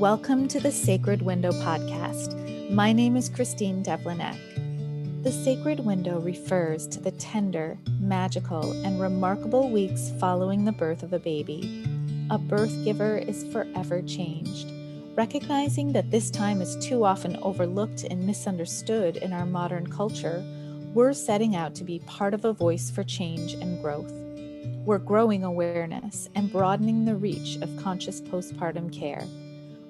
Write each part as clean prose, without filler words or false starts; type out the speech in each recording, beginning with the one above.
Welcome to the Sacred Window podcast. My name is Christine Devlinek. The Sacred Window refers to the tender, magical, and remarkable weeks following the birth of a baby. A birth giver is forever changed. Recognizing that this time is too often overlooked and misunderstood in our modern culture, we're setting out to be part of a voice for change and growth. We're growing awareness and broadening the reach of conscious postpartum care.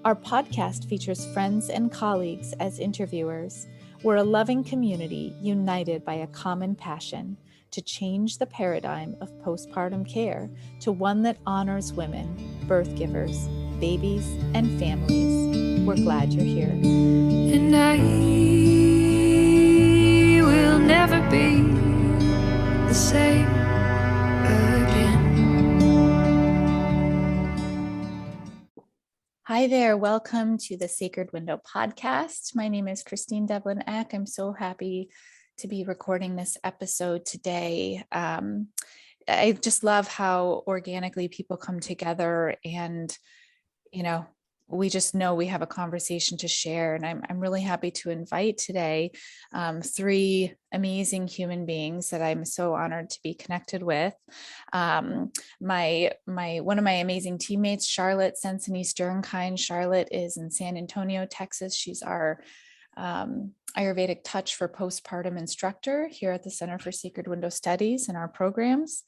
Our podcast features friends and colleagues as interviewers. We're a loving community united by a common passion to change the paradigm of postpartum care to one that honors women, birth givers, babies, and families. We're glad you're here. And I will never be the same again. Hi there, welcome to the Sacred Window podcast. My name is Christine Devlinek. I'm so happy to be recording this episode today. I just love how organically people come together and, we just know we have a conversation to share. And I'm really happy to invite today three amazing human beings that I'm so honored to be connected with. One of my amazing teammates, Charlotte Sensini Sternkind. Charlotte is in San Antonio, Texas. She's our Ayurvedic touch for postpartum instructor here at the Center for Sacred Window Studies in our programs.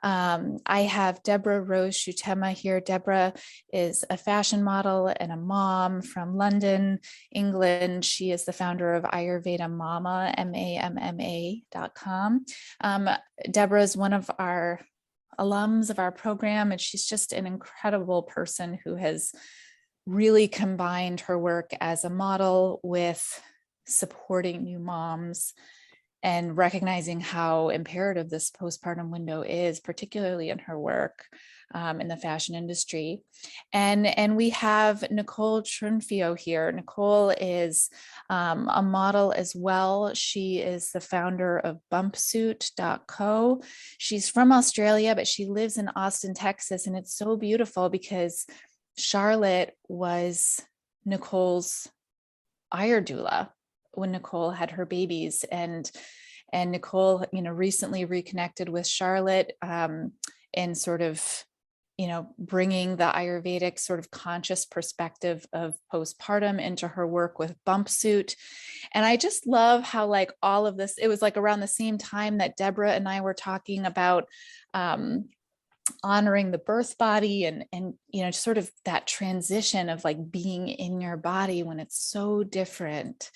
I have Deborah Rose Shutema here. Deborah is a fashion model and a mom from London, England. She is the founder of Ayurveda Mama, MAMMA.com. Deborah is one of our alums of our program, and she's just an incredible person who has really combined her work as a model with supporting new moms and recognizing how imperative this postpartum window is, particularly in her work in the fashion industry. And we have Nicole Trunfio here. Nicole is a model as well. She is the founder of bumpsuit.co. She's from Australia, but she lives in Austin, Texas. And it's so beautiful because Charlotte was Nicole's Ayur doula when Nicole had her babies, and Nicole, recently reconnected with Charlotte and sort of, bringing the Ayurvedic sort of conscious perspective of postpartum into her work with Bumpsuit. And I just love how all of this, it was around the same time that Deborah and I were talking about honoring the birth body and sort of that transition of being in your body when it's so different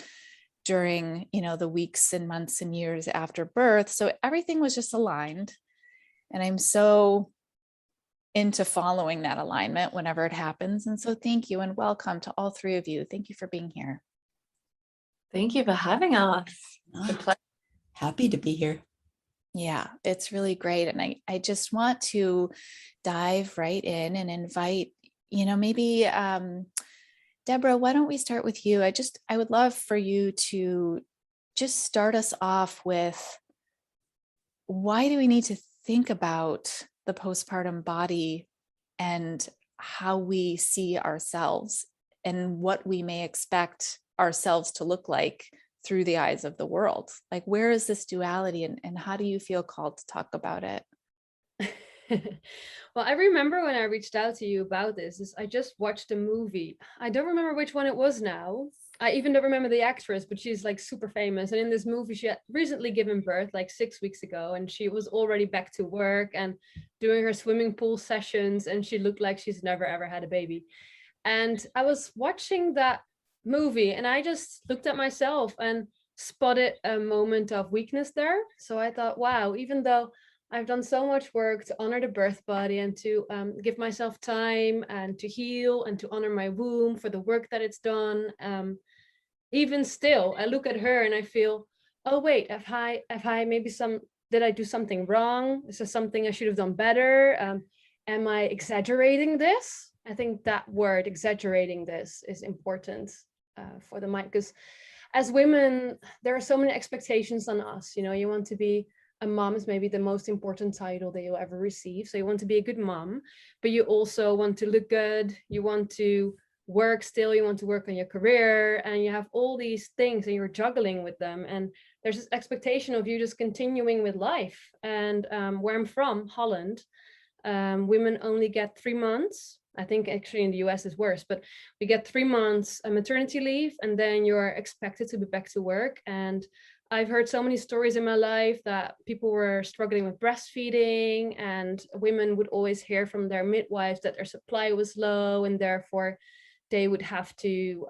during the weeks and months and years after birth. So everything was just aligned, and I'm so into following that alignment whenever it happens. And so thank you and welcome to all three of you. Thank you for being here. Thank you for having us. It's a pleasure. Happy to be here. Yeah, it's really great. And I just want to dive right in and invite, maybe Deborah, why don't we start with you? I would love for you to just start us off with, why do we need to think about the postpartum body and how we see ourselves and what we may expect ourselves to look like through the eyes of the world? Where is this duality and how do you feel called to talk about it? Well, I remember when I reached out to you about this, I just watched a movie. I don't remember which one it was now. I even don't remember the actress, but she's super famous. And in this movie, she had recently given birth 6 weeks ago, and she was already back to work and doing her swimming pool sessions. And she looked like she's never, ever had a baby. And I was watching that movie and I just looked at myself and spotted a moment of weakness there. So I thought, wow, even though I've done so much work to honor the birth body and to give myself time and to heal and to honor my womb for the work that it's done. Even still, I look at her and I feel, oh wait, did I do something wrong? Is there something I should have done better? Am I exaggerating this? I think that word, exaggerating this, is important for the mind, because as women, there are so many expectations on us. You want to be a mom is maybe the most important title that you'll ever receive. So you want to be a good mom, but you also want to look good. You want to work still, you want to work on your career, and you have all these things and you're juggling with them, and there's this expectation of you just continuing with life. And where I'm from, Holland, women only get 3 months. I think actually in the US is worse, but we get 3 months maternity leave, and then you're expected to be back to work. And I've heard so many stories in my life that people were struggling with breastfeeding, and women would always hear from their midwives that their supply was low, and therefore they would have to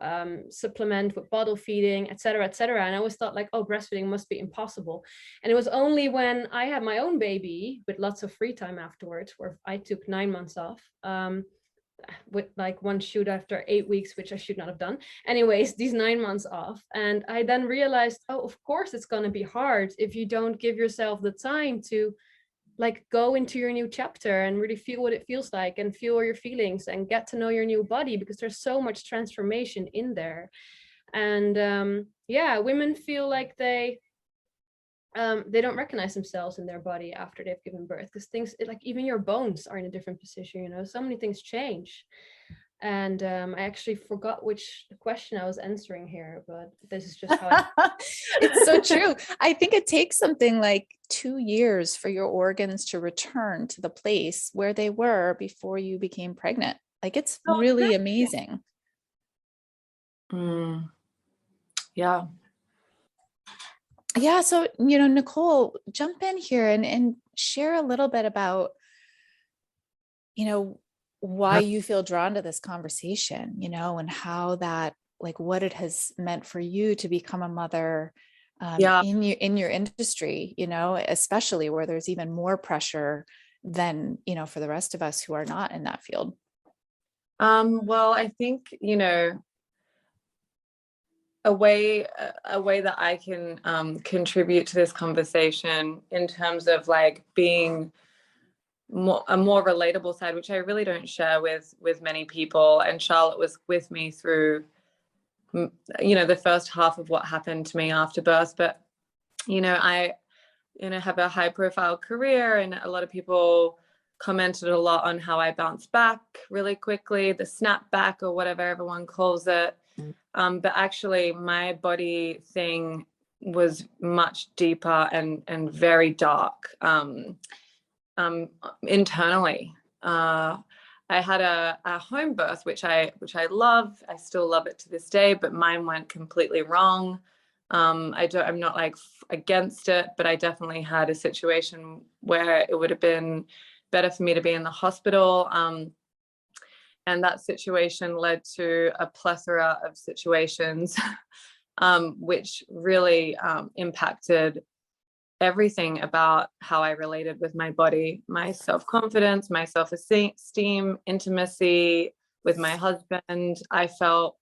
supplement with bottle feeding, et cetera, et cetera. And I always thought like, oh, breastfeeding must be impossible. And it was only when I had my own baby with lots of free time afterwards, where I took 9 months off, with like one shoot after 8 weeks, which I should not have done. Anyways, these 9 months off. And I then realized, oh, of course it's going to be hard if you don't give yourself the time to like go into your new chapter and really feel what it feels like and feel your feelings and get to know your new body, because there's so much transformation in there. And yeah, women feel like they don't recognize themselves in their body after they've given birth, because things like even your bones are in a different position, you know, so many things change. And I actually forgot which question I was answering here, but this is just how It's so true. I think it takes something like 2 years for your organs to return to the place where they were before you became pregnant. Like it's really amazing. Yeah. Yeah. So, you know, Nicole, jump in here and share a little bit about, you know, why you feel drawn to this conversation, you know, and how that, like what it has meant for you to become a mother in your industry, you know, especially where there's even more pressure than, you know, for the rest of us who are not in that field. Well, I think, you know, a way that I can contribute to this conversation in terms of like being a more relatable side, which I really don't share with many people. And Charlotte was with me through, you know, the first half of what happened to me after birth. But, you know, I, you know, have a high profile career, and a lot of people commented a lot on how I bounced back really quickly, the snap back or whatever everyone calls it. But actually my body thing was much deeper and very dark. Internally, I had a home birth, which I love. I still love it to this day, but mine went completely wrong. I'm not like against it, but I definitely had a situation where it would have been better for me to be in the hospital. And that situation led to a plethora of situations, which really impacted everything about how I related with my body, my self-confidence, my self-esteem, intimacy with my husband. I felt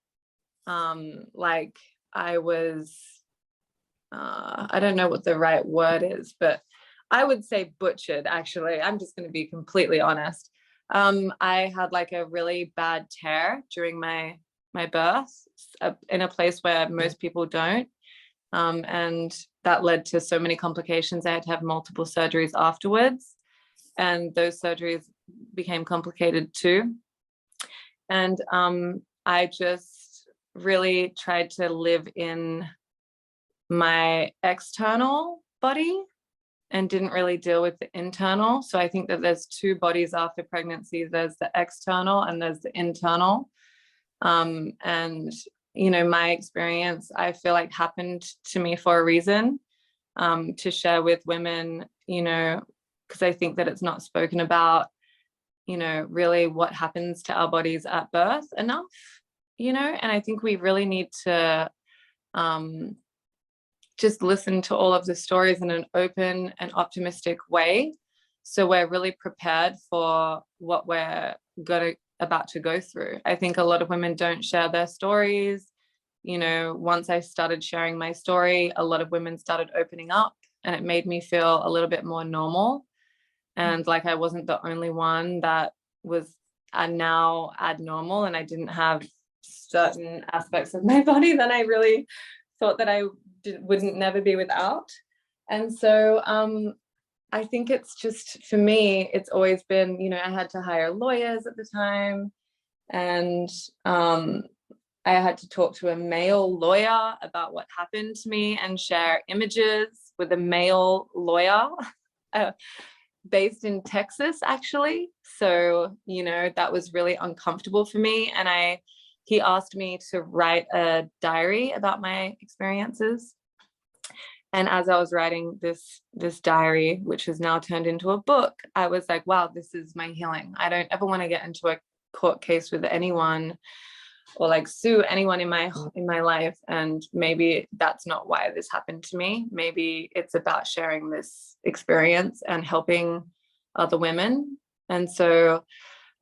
like I was, I don't know what the right word is, but I would say butchered, actually. I'm just going to be completely honest. I had like a really bad tear during my birth in a place where most people don't. And that led to so many complications. I had to have multiple surgeries afterwards, and those surgeries became complicated too. And I just really tried to live in my external body and didn't really deal with the internal. So I think that there's two bodies after pregnancy. There's the external and there's the internal. And you know, my experience, I feel like happened to me for a reason, to share with women, you know, because I think that it's not spoken about, you know, really what happens to our bodies at birth enough, you know. And I think we really need to just listen to all of the stories in an open and optimistic way, so we're really prepared for what we're about to go through. I think a lot of women don't share their stories. You know, once I started sharing my story, a lot of women started opening up, and it made me feel a little bit more normal, and like I wasn't the only one that was now abnormal, and I didn't have certain aspects of my body that I really thought that I wouldn't never be without. And so I think it's just, for me, it's always been, you know, I had to hire lawyers at the time, And I had to talk to a male lawyer about what happened to me and share images with a male lawyer based in Texas, actually. So, you know, that was really uncomfortable for me. And he asked me to write a diary about my experiences. And as I was writing this diary, which has now turned into a book, I was like, wow, this is my healing. I don't ever want to get into a court case with anyone or like sue anyone in my life. And maybe that's not why this happened to me. Maybe it's about sharing this experience and helping other women. And so,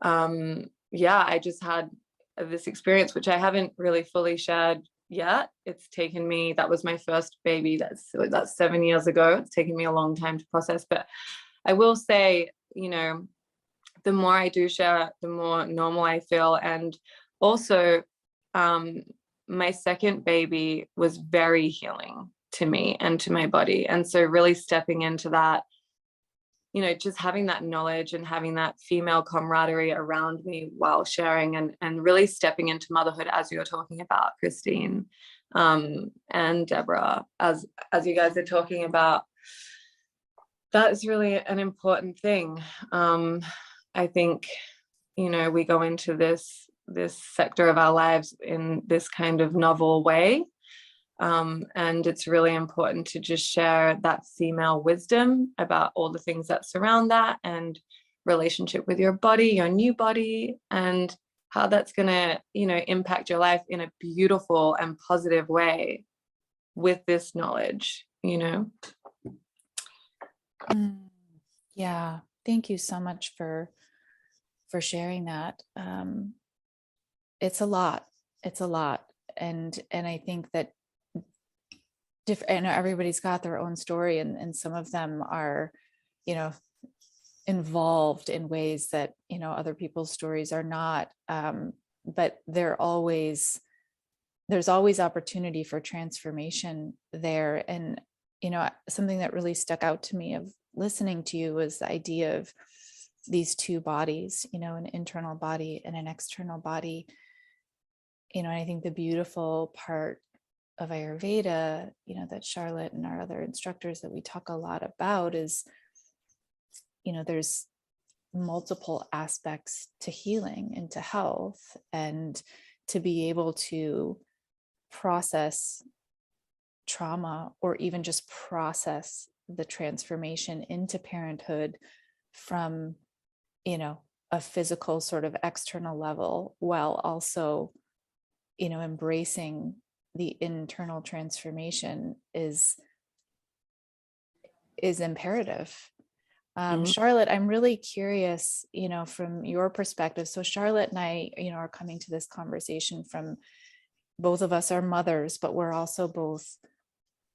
yeah, I just had this experience, which I haven't really fully shared yet. It's taken me, that was my first baby. That's 7 years ago. It's taken me a long time to process, but I will say, you know, the more I do share, the more normal I feel. And also, my second baby was very healing to me and to my body. And so really stepping into that, you know, just having that knowledge and having that female camaraderie around me while sharing and really stepping into motherhood, as you're talking about, Christine, and Deborah, as you guys are talking about, that is really an important thing. I think, you know, we go into this sector of our lives in this kind of novel way. And it's really important to just share that female wisdom about all the things that surround that and relationship with your body, your new body, and how that's going to, you know, impact your life in a beautiful and positive way with this knowledge, you know? Yeah, thank you so much for sharing that. It's a lot. And I think that I know everybody's got their own story, and some of them are, you know, involved in ways that, you know, other people's stories are not. But there's always opportunity for transformation there. And, you know, something that really stuck out to me of listening to you was the idea of these two bodies, you know, an internal body and an external body. You know, and I think the beautiful part of Ayurveda, you know, that Charlotte and our other instructors that we talk a lot about is, you know, there's multiple aspects to healing and to health, and to be able to process trauma or even just process the transformation into parenthood from, you know, a physical sort of external level, while also, you know, embracing the internal transformation is imperative. Charlotte, I'm really curious, you know, from your perspective. So Charlotte and I, you know, are coming to this conversation from, both of us are mothers, but we're also both,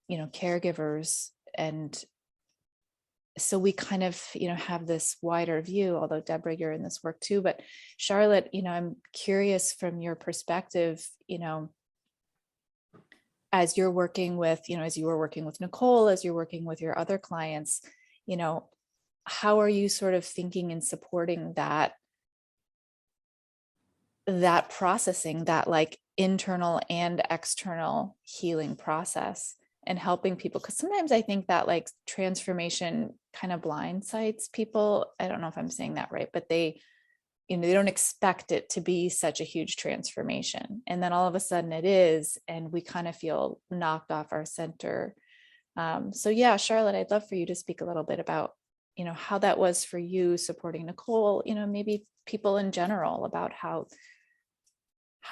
you know, caregivers. And so we kind of, you know, have this wider view, although Deborah, you're in this work too. But Charlotte, you know, I'm curious from your perspective, you know, as you're working with, you know, as you were working with Nicole, as you're working with your other clients, you know, how are you sort of thinking and supporting that processing, that like internal and external healing process, and helping people? Because sometimes I think that like transformation kind of blindsides people. I don't know if I'm saying that right, but they, you know, they don't expect it to be such a huge transformation. And then all of a sudden it is, and we kind of feel knocked off our center. So yeah, Charlotte, I'd love for you to speak a little bit about, you know, how that was for you supporting Nicole, you know, maybe people in general, about how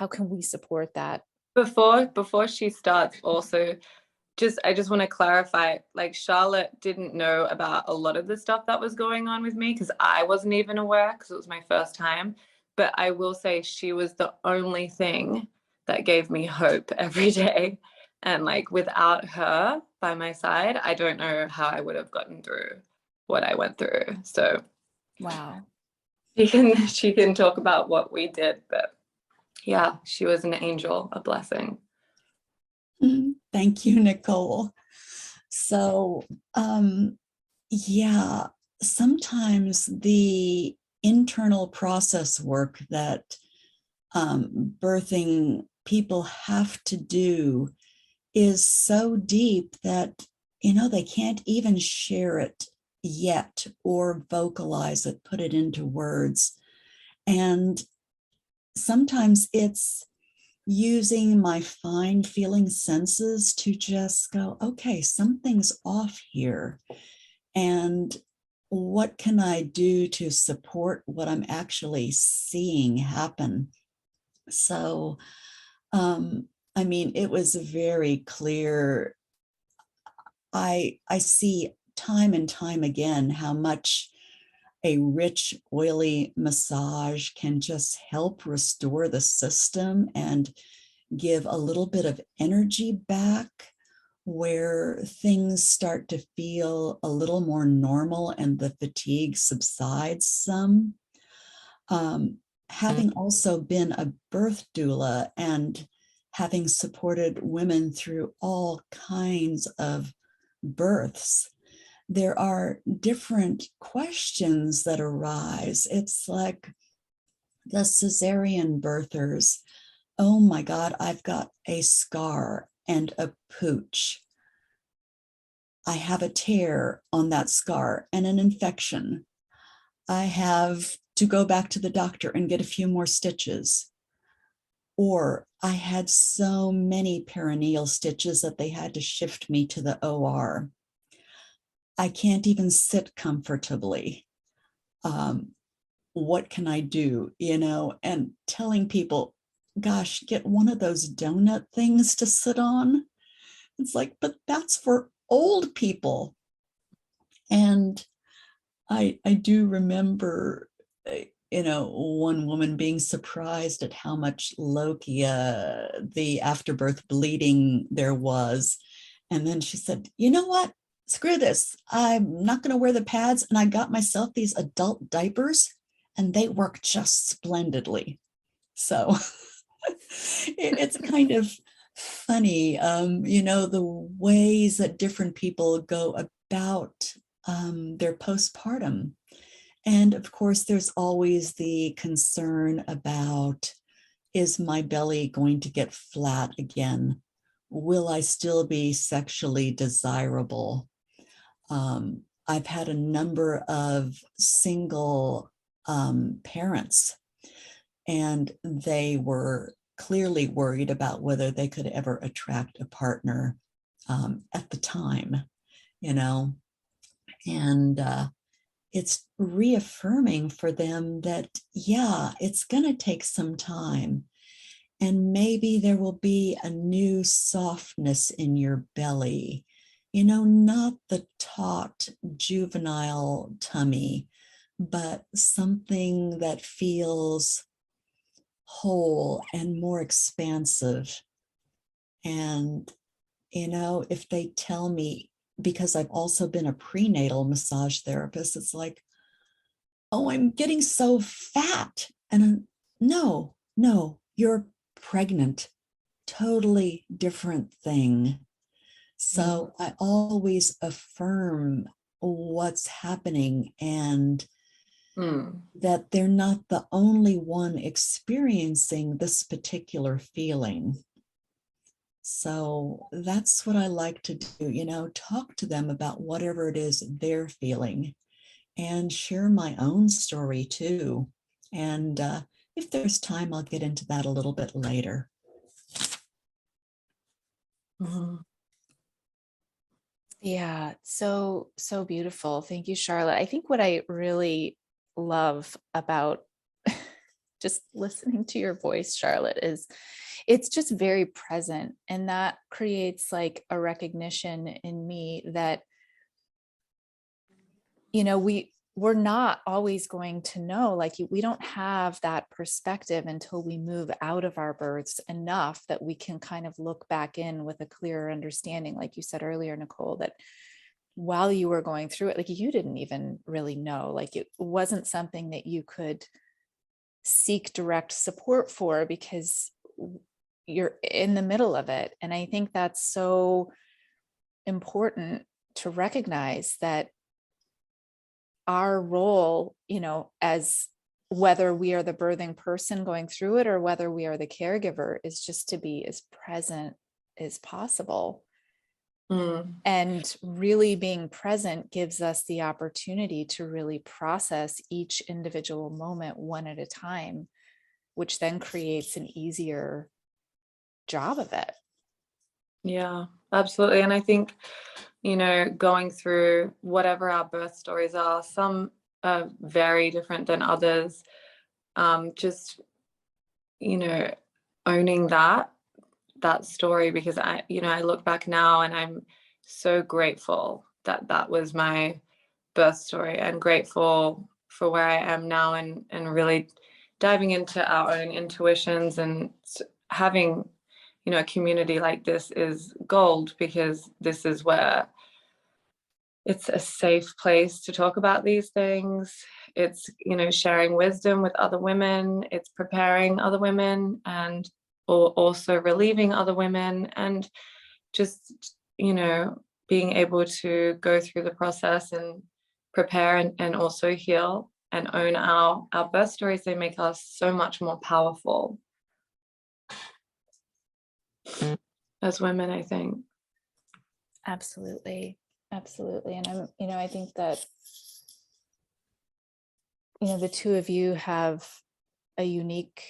can we support that? Before she starts, also, I just want to clarify, like, Charlotte didn't know about a lot of the stuff that was going on with me because I wasn't even aware, because it was my first time. But I will say she was the only thing that gave me hope every day. And like, without her by my side, I don't know how I would have gotten through what I went through. So Wow. she can talk about what we did, but yeah, she was an angel, a blessing. Thank you, Nicole. So, yeah, sometimes the internal process work that birthing people have to do is so deep that, they can't even share it yet or vocalize it, put it into words. And sometimes it's using my fine feeling senses to just go, okay, something's off here. And what can I do to support what I'm actually seeing happen? So, it was very clear. I see time and time again how much a rich, oily massage can just help restore the system and give a little bit of energy back, where things start to feel a little more normal and the fatigue subsides some. Having also been a birth doula and having supported women through all kinds of births, there are different questions that arise. It's like the cesarean birthers. Oh my God, I've got a scar and a pooch. I have a tear on that scar and an infection. I have to go back to the doctor and get a few more stitches. Or I had so many perineal stitches that they had to shift me to the OR. I can't even sit comfortably. What can I do? And telling people, gosh, get one of those donut things to sit on. It's like, but that's for old people. And I do remember, one woman being surprised at how much lochia, the afterbirth bleeding there was. And then she said, you know what? Screw this. I'm not going to wear the pads. And I got myself these adult diapers and they work just splendidly. So it's kind of funny, the ways that different people go about their postpartum. And of course, there's always the concern about, is my belly going to get flat again? Will I still be sexually desirable? I've had a number of single parents, and they were clearly worried about whether they could ever attract a partner at the time, and it's reaffirming for them that, yeah, it's going to take some time. And maybe there will be a new softness in your belly, not the taut juvenile tummy, but something that feels whole and more expansive. And, if they tell me, because I've also been a prenatal massage therapist, it's like, oh, I'm getting so fat. And no, you're pregnant. Totally different thing. So I always affirm what's happening and that they're not the only one experiencing this particular feeling. So that's what I like to do, talk to them about whatever it is they're feeling and share my own story too. And if there's time, I'll get into that a little bit later. Yeah, so beautiful. Thank you, Charlotte. I think what I really love about just listening to your voice, Charlotte, is it's just very present. And that creates like a recognition in me that, we're not always going to know, like we don't have that perspective until we move out of our births enough that we can kind of look back in with a clearer understanding. Like you said earlier, Nicole, that while you were going through it, like you didn't even really know, like it wasn't something that you could seek direct support for because you're in the middle of it. And I think that's so important to recognize that our role, as whether we are the birthing person going through it or whether we are the caregiver, is just to be as present as possible. And really being present gives us the opportunity to really process each individual moment one at a time, which then creates an easier job of it. Yeah, absolutely. And I think, you know, going through whatever our birth stories are, some are very different than others. Just, you know, owning that story, because I look back now and I'm so grateful that that was my birth story, and grateful for where I am now, and really diving into our own intuitions, and having, you know, a community like this is gold, because this is where it's a safe place to talk about these things. It's, you know, sharing wisdom with other women, it's preparing other women, and or also relieving other women, and just, you know, being able to go through the process and prepare and also heal and own our birth stories. They make us so much more powerful as women, I think. Absolutely. Absolutely. And I'm, you know, I think that, you know, the two of you have a unique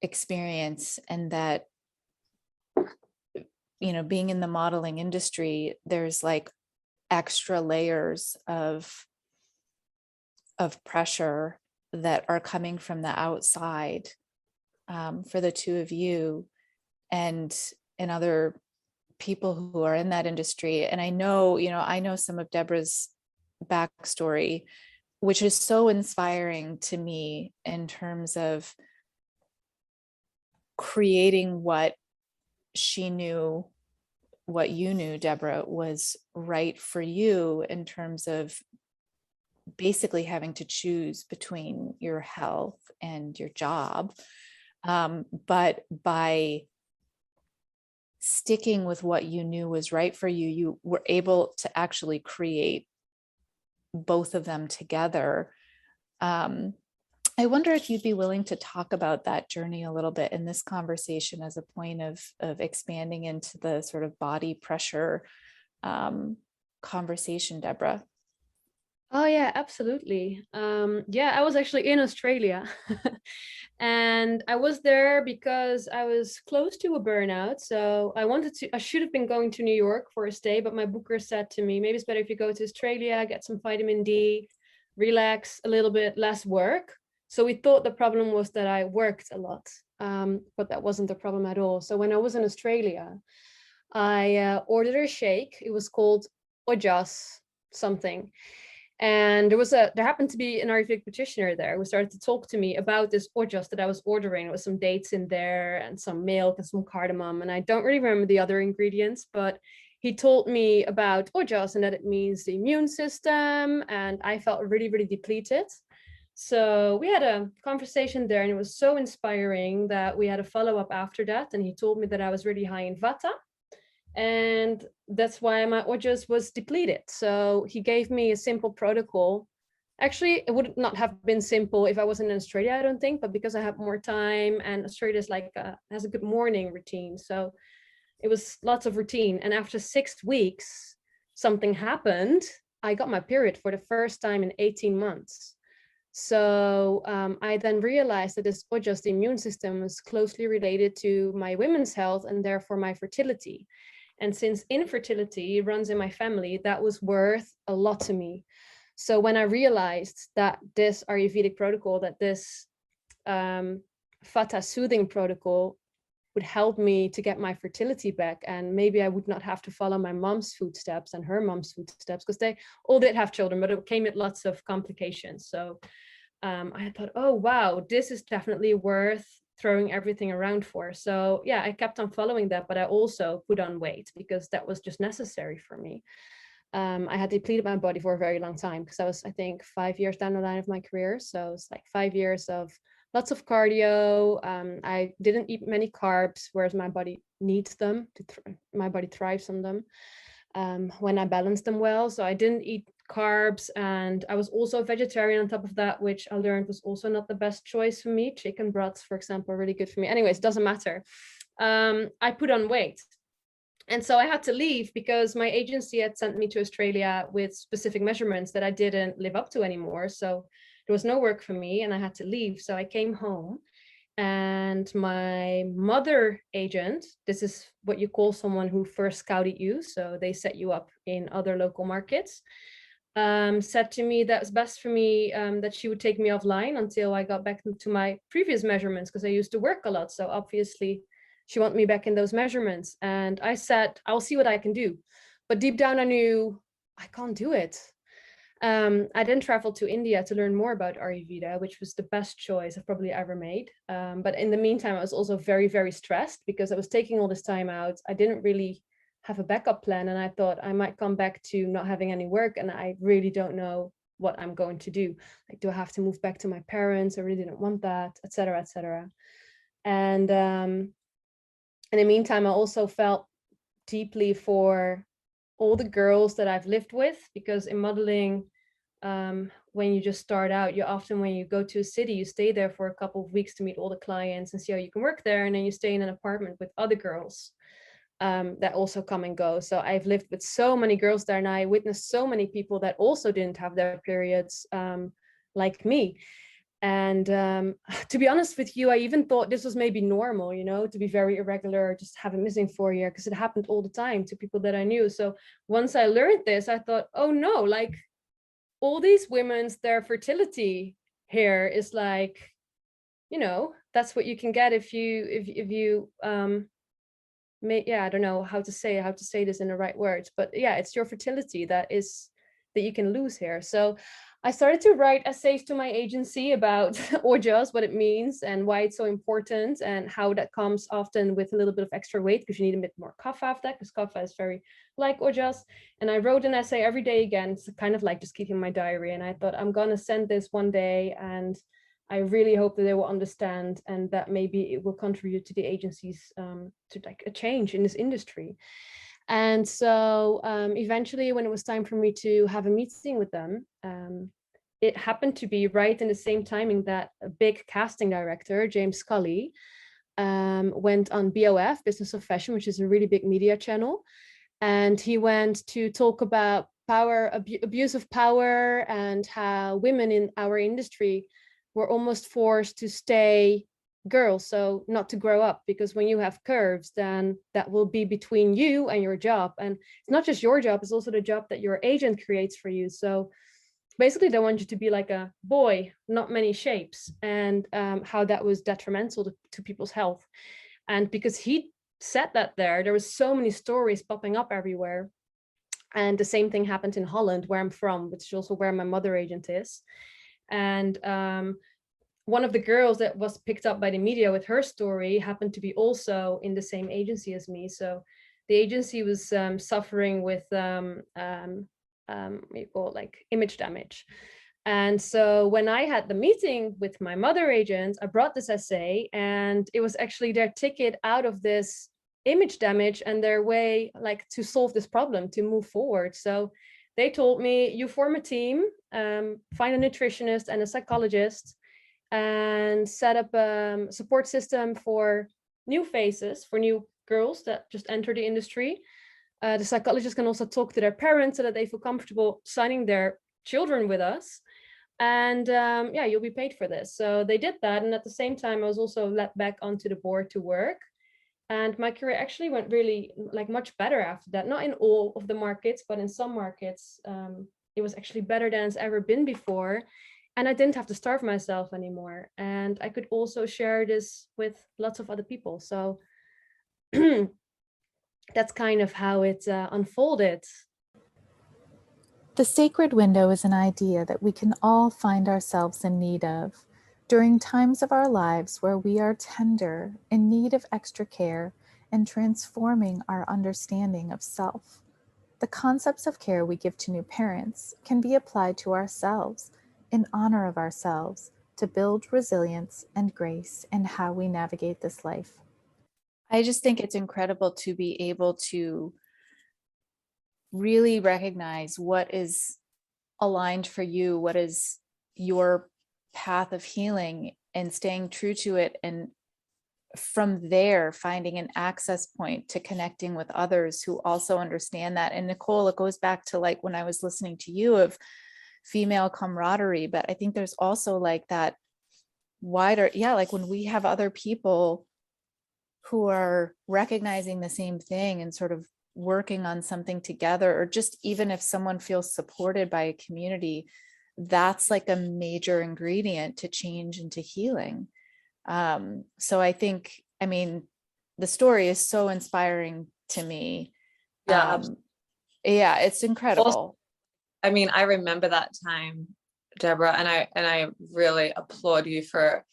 experience, and that, you know, being in the modeling industry, there's like extra layers of pressure that are coming from the outside, for the two of you and other people who are in that industry. And I know, you know, I know some of Deborah's backstory, which is so inspiring to me in terms of creating what she knew, what you knew, Deborah, was right for you, in terms of basically having to choose between your health and your job. But by sticking with what you knew was right for you, you were able to actually create both of them together. I wonder if you'd be willing to talk about that journey a little bit in this conversation, as a point of expanding into the sort of body pressure conversation, Deborah. Oh yeah, absolutely. Yeah, I was actually in Australia and I was there because I was close to a burnout. So I should have been going to New York for a stay, but my booker said to me, maybe it's better if you go to Australia, get some vitamin D, relax a little bit, less work. So we thought the problem was that I worked a lot, but that wasn't the problem at all. So when I was in Australia, I ordered a shake. It was called Ojas something. And there happened to be an Ayurvedic practitioner there who started to talk to me about this ojas that I was ordering. There was some dates in there and some milk and some cardamom. And I don't really remember the other ingredients, but he told me about ojas and that it means the immune system. And I felt really, really depleted. So we had a conversation there, and it was so inspiring that we had a follow-up after that. And he told me that I was really high in vata, and that's why my ojas was depleted. So he gave me a simple protocol. Actually, it would not have been simple if I wasn't in Australia, I don't think, but because I have more time, and Australia is like has a good morning routine, so it was lots of routine. And after 6 weeks, something happened. I got my period for the first time in 18 months. So I then realized that this ojas, the immune system, was closely related to my women's health and therefore my fertility. And since infertility runs in my family, that was worth a lot to me. So when I realized that this Ayurvedic protocol, that this Vata soothing protocol would help me to get my fertility back, and maybe I would not have to follow my mom's footsteps and her mom's footsteps, because they all did have children, but it came with lots of complications. So I thought, oh, wow, this is definitely worth throwing everything around for. So yeah, I kept on following that, but I also put on weight because that was just necessary for me. I had depleted my body for a very long time because I was, I think, 5 years down the line of my career. So it's like 5 years of lots of cardio. I didn't eat many carbs, whereas my body needs them. My body thrives on them when I balance them well. So I didn't eat carbs, and I was also a vegetarian on top of that, which I learned was also not the best choice for me. Chicken broths, for example, are really good for me. Anyways, doesn't matter. I put on weight. And so I had to leave because my agency had sent me to Australia with specific measurements that I didn't live up to anymore. So there was no work for me and I had to leave. So I came home, and my mother agent, this is what you call someone who first scouted you. So they set you up in other local markets, said to me that it was best for me that she would take me offline until I got back to my previous measurements, because I used to work a lot. So obviously she wanted me back in those measurements. And I said, I'll see what I can do. But deep down I knew I can't do it. I then traveled to India to learn more about Ayurveda, which was the best choice I've probably ever made. But in the meantime, I was also very, very stressed because I was taking all this time out. I didn't really have a backup plan, and I thought I might come back to not having any work, and I really don't know what I'm going to do. Like, do I have to move back to my parents? I really didn't want that, etc., etc. And in the meantime, I also felt deeply for all the girls that I've lived with, because in modeling, when you just start out, you often, when you go to a city, you stay there for a couple of weeks to meet all the clients and see how you can work there, and then you stay in an apartment with other girls that also come and go. So I've lived with so many girls there, and I witnessed so many people that also didn't have their periods like me. And to be honest with you, I even thought this was maybe normal, you know, to be very irregular, just have a missing 4 year, because it happened all the time to people that I knew. So once I learned this, I thought, oh no, like all these women's, their fertility here is like, you know, that's what you can get if you I don't know how to say this in the right words, but yeah, it's your fertility that you can lose here. So I started to write essays to my agency about ojas, what it means and why it's so important, and how that comes often with a little bit of extra weight because you need a bit more kapha of that, because kapha is very like ojas. And I wrote an essay every day again. It's kind of like just keeping my diary. And I thought, I'm gonna send this one day, and I really hope that they will understand, and that maybe it will contribute to the agencies to like a change in this industry. And so eventually, when it was time for me to have a meeting with them, it happened to be right in the same timing that a big casting director, James Scully, went on BOF, Business of Fashion, which is a really big media channel. And he went to talk about power, abuse of power, and how women in our industry were almost forced to stay girls, so not to grow up, because when you have curves, then that will be between you and your job. And it's not just your job, it's also the job that your agent creates for you. So basically they want you to be like a boy, not many shapes, and how that was detrimental to people's health. And because he said that, there was so many stories popping up everywhere. And the same thing happened in Holland, where I'm from, which is also where my mother agent is. And one of the girls that was picked up by the media with her story happened to be also in the same agency as me. So the agency was suffering with what you call like image damage. And so when I had the meeting with my mother agent, I brought this essay, and it was actually their ticket out of this image damage and their way like to solve this problem, to move forward. So they told me, you form a team, find a nutritionist and a psychologist, and set up a support system for new faces, for new girls that just enter the industry. The psychologist can also talk to their parents so that they feel comfortable signing their children with us. And yeah, you'll be paid for this. So they did that. And at the same time, I was also let back onto the board to work. And my career actually went really like much better after that. Not in all of the markets, but in some markets, it was actually better than it's ever been before. And I didn't have to starve myself anymore. And I could also share this with lots of other people. So that's kind of how it unfolded. The sacred window is an idea that we can all find ourselves in need of during times of our lives where we are tender, in need of extra care, and transforming our understanding of self. The concepts of care we give to new parents can be applied to ourselves in honor of ourselves to build resilience and grace in how we navigate this life. I just think it's incredible to be able to really recognize what is aligned for you, what is your path of healing, and staying true to it, and from there finding an access point to connecting with others who also understand that. And Nicole, it goes back to like when I was listening to you of female camaraderie, but I think there's also like that wider, like when we have other people who are recognizing the same thing and sort of working on something together, or just even if someone feels supported by a community, that's like a major ingredient to change and to healing. So I think, I mean, the story is so inspiring to me. It's incredible. Also, I mean, I remember that time, Deborah, and I really applaud you for,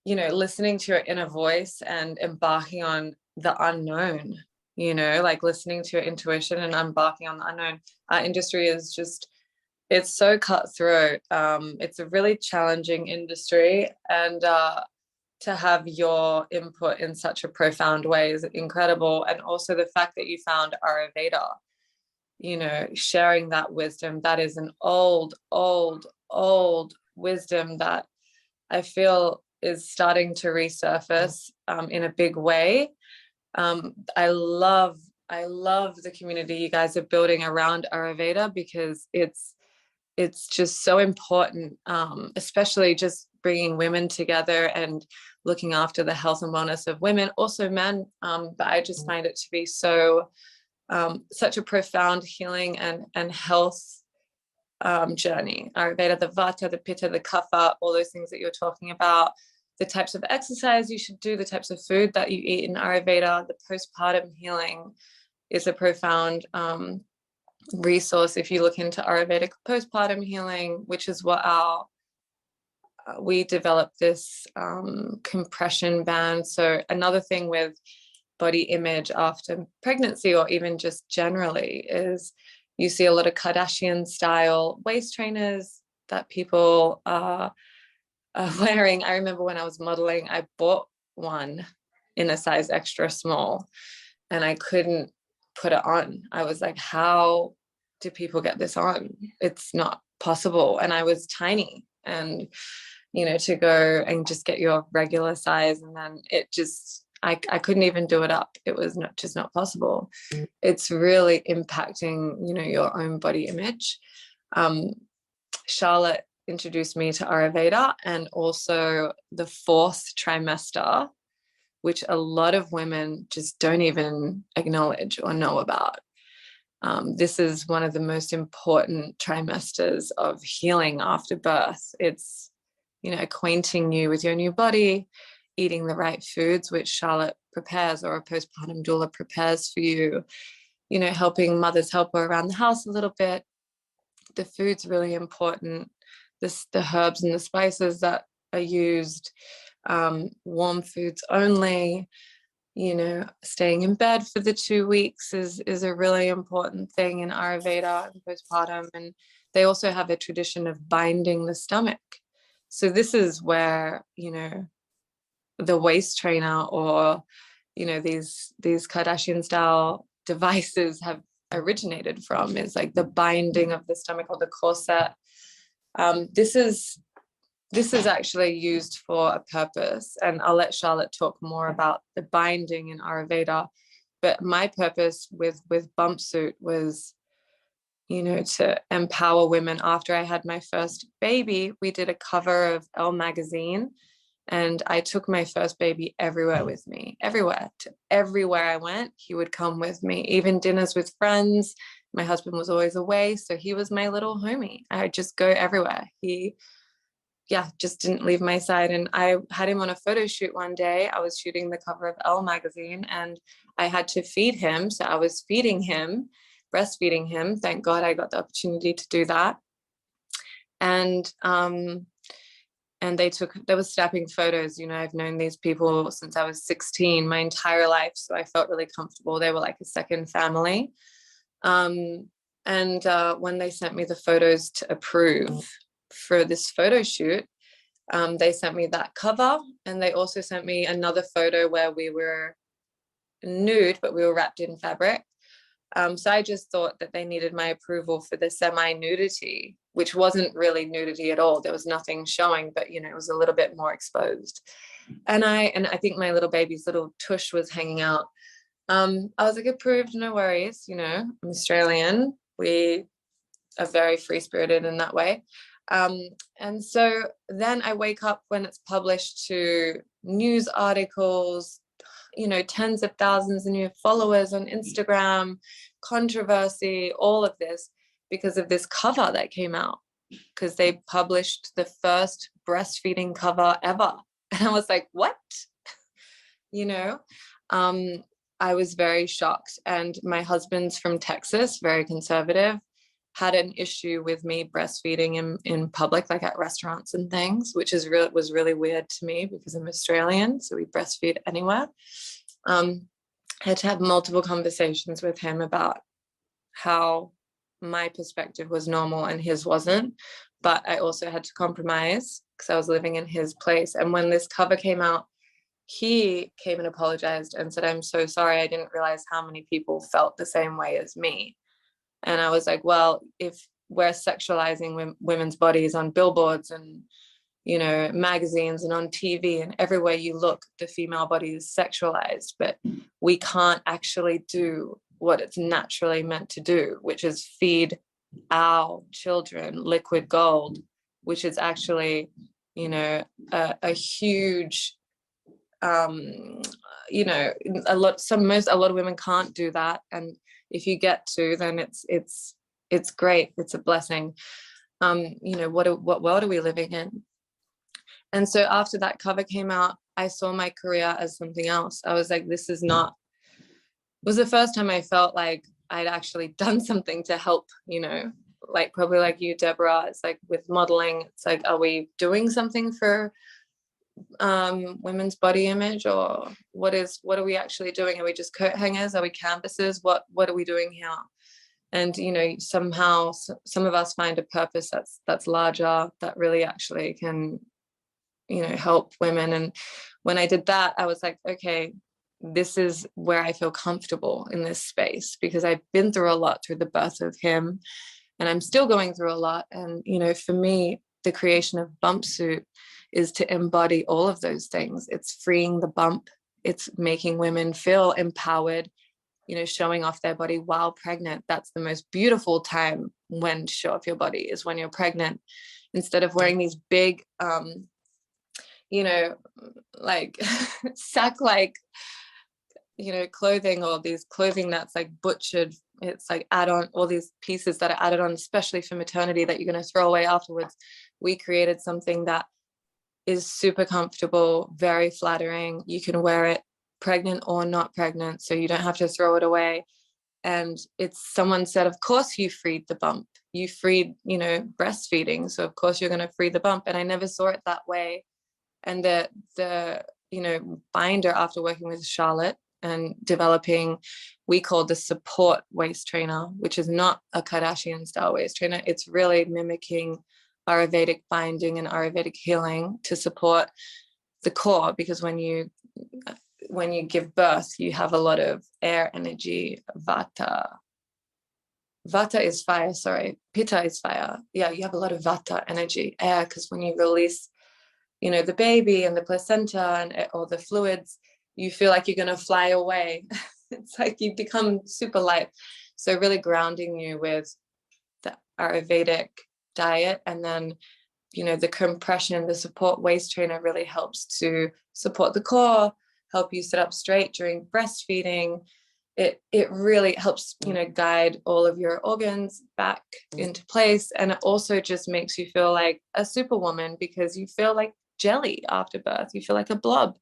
you know, listening to your inner voice and embarking on the unknown, you know, like listening to your intuition and embarking on the unknown. Our industry is just, it's so cutthroat. It's a really challenging industry, and to have your input in such a profound way is incredible. And also the fact that you found Ayurveda, you know, sharing that wisdom, that is an old wisdom that I feel is starting to resurface in a big way. I love the community you guys are building around Ayurveda, because it's just so important, especially just bringing women together and looking after the health and wellness of women, also men. But I just find it to be so such a profound healing and health journey. Ayurveda, the Vata, the Pitta, the Kapha, all those things that you're talking about, the types of exercise you should do, the types of food that you eat in Ayurveda, the postpartum healing is a profound resource. If you look into Ayurvedic postpartum healing, which is what we developed this compression band. So another thing with body image after pregnancy, or even just generally, is you see a lot of Kardashian style waist trainers that people are wearing. I remember when I was modeling, I bought one in a size extra small and I couldn't put it on. I was like, how do people get this on? It's not possible. And I was tiny, and you know, to go and just get your regular size, and then it just, I couldn't even do it up. It was just not possible. It's really impacting, you know, your own body image. Charlotte introduced me to Ayurveda, and also the 4th trimester, which a lot of women just don't even acknowledge or know about. This is one of the most important trimesters of healing after birth. It's, you know, acquainting you with your new body, eating the right foods, which Charlotte prepares, or a postpartum doula prepares for you, you know, helping mothers help her around the house a little bit. The food's really important. The herbs and the spices that are used, warm foods only, you know, staying in bed for the 2 weeks is a really important thing in Ayurveda and postpartum. And they also have a tradition of binding the stomach. So this is where, you know, the waist trainer, or, you know, these Kardashian style devices have originated from, is like the binding of the stomach, or the corset. This is actually used for a purpose, and I'll let Charlotte talk more about the binding in Ayurveda. But my purpose with Bump Suit was, you know, to empower women. After I had my first baby, we did a cover of Elle magazine, and I took my first baby everywhere with me, everywhere I went, he would come with me, even dinners with friends. My husband was always away, so he was my little homie. I would just go everywhere. He just didn't leave my side. And I had him on a photo shoot one day. I was shooting the cover of Elle magazine, and I had to feed him. So I was feeding him, breastfeeding him. Thank God I got the opportunity to do that. And they were snapping photos. You know, I've known these people since I was 16, my entire life. So I felt really comfortable. They were like a second family. And when they sent me the photos to approve for this photo shoot, they sent me that cover, and they also sent me another photo where we were nude, but we were wrapped in fabric. So I just thought that they needed my approval for the semi-nudity which wasn't really nudity at all. There was nothing showing, but it was a little bit more exposed. And I think my little baby's little tush was hanging out. I was like, approved, no worries. I'm Australian. We are very free-spirited in that way. And so then I wake up when it's published to news articles, tens of thousands of new followers on Instagram, controversy, all of this because of this cover that came out, because they published the first breastfeeding cover ever. And I was like, what? I was very shocked. And my husband's from Texas, very conservative, had an issue with me breastfeeding in public, like at restaurants and things, which was really weird to me because I'm Australian, so we breastfeed anywhere. I had to have multiple conversations with him about how my perspective was normal and his wasn't, but I also had to compromise because I was living in his place. And when this cover came out, he came and apologized and said, I'm so sorry, I didn't realize how many people felt the same way as me. And I was like, well, if we're sexualizing women's bodies on billboards and, magazines and on TV and everywhere you look, the female body is sexualized, but we can't actually do what it's naturally meant to do, which is feed our children liquid gold, which is actually, a huge, a lot of women can't do that. And if you get to, then it's great. It's a blessing. What world are we living in? And so after that cover came out, I saw my career as something else. I was like, it was the first time I felt like I'd actually done something to help, like probably like you, Deborah. It's like with modeling, it's like, are we doing something for women's body image, or what are we actually doing? Are we just coat hangers? Are we canvases? What are we doing here? And somehow some of us find a purpose that's larger, that really actually can help women. And when I did that, I was like, okay, this is where I feel comfortable in this space, because I've been through a lot through the birth of him, and I'm still going through a lot. And for me, the creation of Bump Suit is to embody all of those things. It's freeing the bump. It's making women feel empowered, showing off their body while pregnant. That's the most beautiful time when to show off your body, is when you're pregnant, instead of wearing these big, like sack-like, clothing, or these clothing that's like butchered. It's like add on all these pieces that are added on, especially for maternity, that you're going to throw away afterwards. We created something that is super comfortable, very flattering. You can wear it pregnant or not pregnant, so you don't have to throw it away. And someone said, of course you freed the bump. You freed, breastfeeding. So of course you're going to free the bump. And I never saw it that way. And the binder, after working with Charlotte and developing, we call the support waist trainer, which is not a Kardashian style waist trainer. It's really mimicking Ayurvedic binding and Ayurvedic healing to support the core, because when you give birth, you have a lot of air energy. Vata is fire, sorry. Pitta is fire. Yeah, you have a lot of Vata energy, air, because when you release the baby and the placenta and all the fluids, you feel like you're going to fly away. It's like you become super light. So really grounding you with the Ayurvedic diet, and then the compression, the support waist trainer really helps to support the core, help you sit up straight during breastfeeding. It really helps guide all of your organs back into place, and it also just makes you feel like a superwoman, because you feel like jelly after birth. You feel like a blob.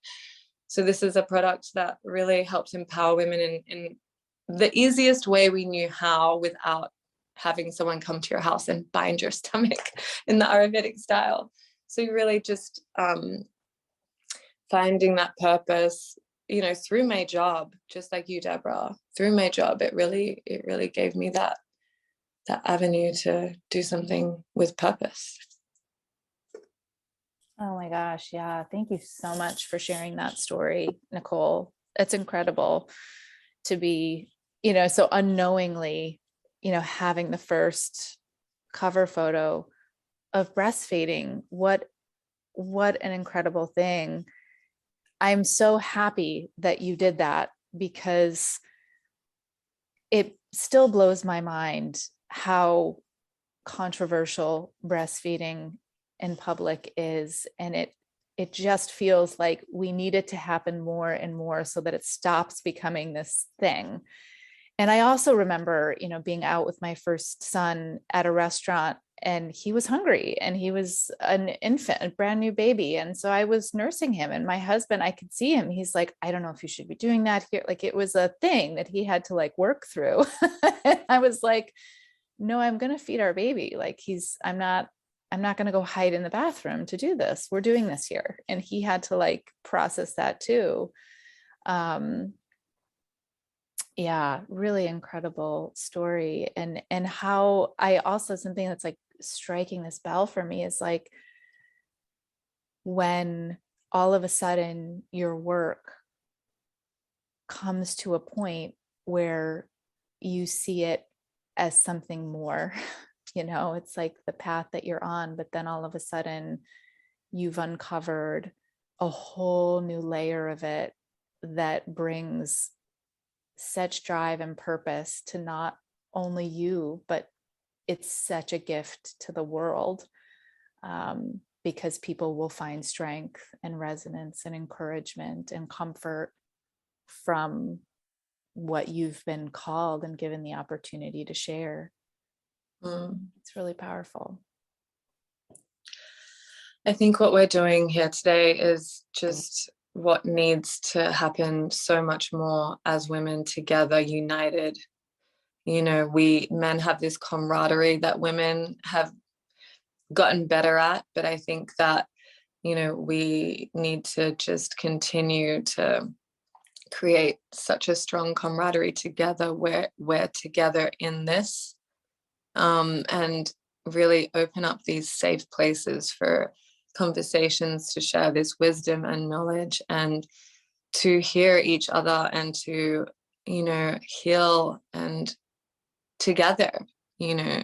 So this is a product that really helps empower women in the easiest way we knew how, without having someone come to your house and bind your stomach in the Ayurvedic style. So you really just finding that purpose, through my job, just like you, Deborah, through my job, it really gave me that avenue to do something with purpose. Oh my gosh. Yeah. Thank you so much for sharing that story, Nicole. It's incredible to be, so unknowingly, having the first cover photo of breastfeeding. What an incredible thing. I'm so happy that you did that, because it still blows my mind how controversial breastfeeding in public is. And it just feels like we need it to happen more and more so that it stops becoming this thing. And I also remember, being out with my first son at a restaurant, and he was hungry, and he was an infant, a brand new baby. And so I was nursing him, and my husband, I could see him. He's like, I don't know if you should be doing that here. Like, it was a thing that he had to like work through. And I was like, no, I'm going to feed our baby. Like, I'm not going to go hide in the bathroom to do this. We're doing this here. And he had to like process that too. Yeah, really incredible story. And how I also, something that's like striking this bell for me is like, when all of a sudden your work comes to a point where you see it as something more, it's like the path that you're on, but then all of a sudden you've uncovered a whole new layer of it that brings such drive and purpose to not only you, but it's such a gift to the world, because people will find strength and resonance and encouragement and comfort from what you've been called and given the opportunity to share. It's really powerful. I think what we're doing here today is just what needs to happen so much more as women together, united. We men have this camaraderie that women have gotten better at, but I think that, we need to just continue to create such a strong camaraderie together where we're together in this, and really open up these safe places for conversations to share this wisdom and knowledge, and to hear each other, and to heal, and together.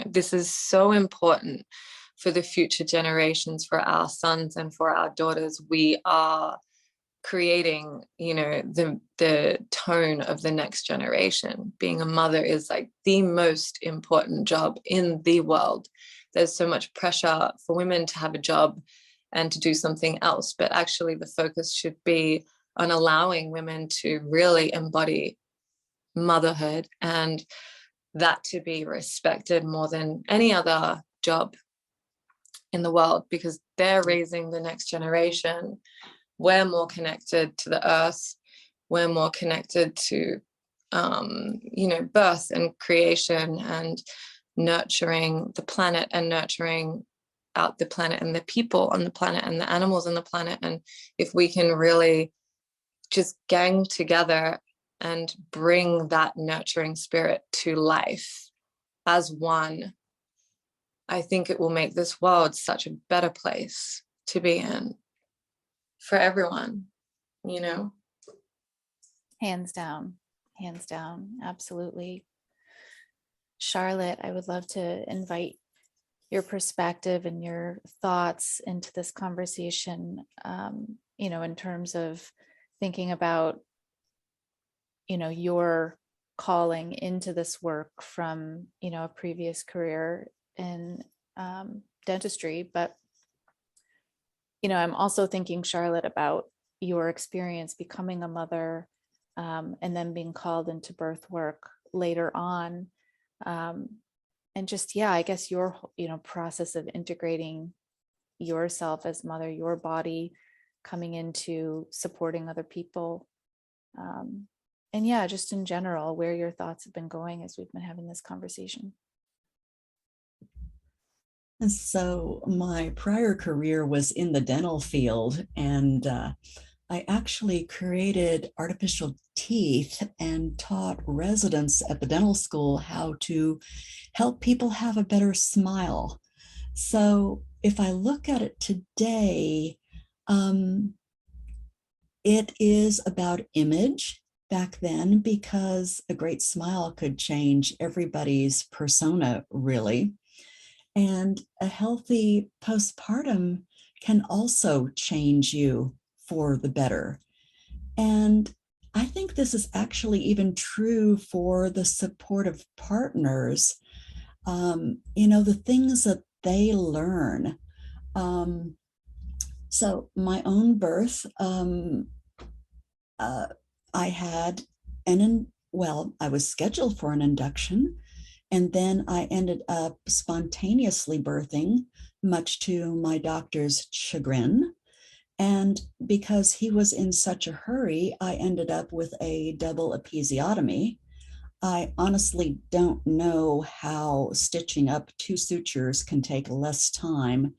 This is so important for the future generations, for our sons and for our daughters. We are creating the tone of the next generation. Being a mother is like the most important job in the world. There's so much pressure for women to have a job and to do something else, but actually the focus should be on allowing women to really embody motherhood, and that to be respected more than any other job in the world, because they're raising the next generation. We're more connected to the earth. We're more connected to birth and creation, and nurturing the planet, and nurturing out the planet, and the people on the planet, and the animals on the planet. And if we can really just gang together and bring that nurturing spirit to life as one, I think it will make this world such a better place to be in for everyone, Hands down, absolutely. Charlotte, I would love to invite your perspective and your thoughts into this conversation, in terms of thinking about, your calling into this work from, a previous career in dentistry. But, I'm also thinking, Charlotte, about your experience becoming a mother, and then being called into birth work later on. And just, I guess your, process of integrating yourself as mother, your body coming into supporting other people. And just in general, where your thoughts have been going as we've been having this conversation. And so my prior career was in the dental field, and I actually created artificial teeth and taught residents at the dental school how to help people have a better smile. So if I look at it today, it is about image back then, because a great smile could change everybody's persona, really. And a healthy postpartum can also change you for the better. And I think this is actually even true for the supportive partners. The things that they learn. So my own birth, I had I was scheduled for an induction, and then I ended up spontaneously birthing, much to my doctor's chagrin. And because he was in such a hurry, I ended up with a double episiotomy. I honestly don't know how stitching up two sutures can take less time.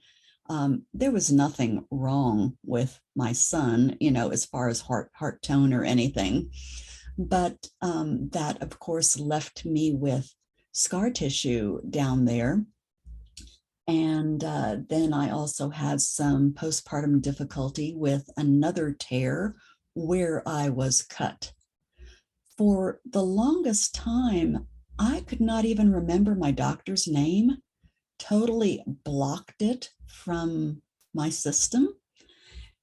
There was nothing wrong with my son, as far as heart tone or anything. But that, of course, left me with scar tissue down there. And then I also had some postpartum difficulty with another tear where I was cut. For the longest time, I could not even remember my doctor's name, totally blocked it from my system.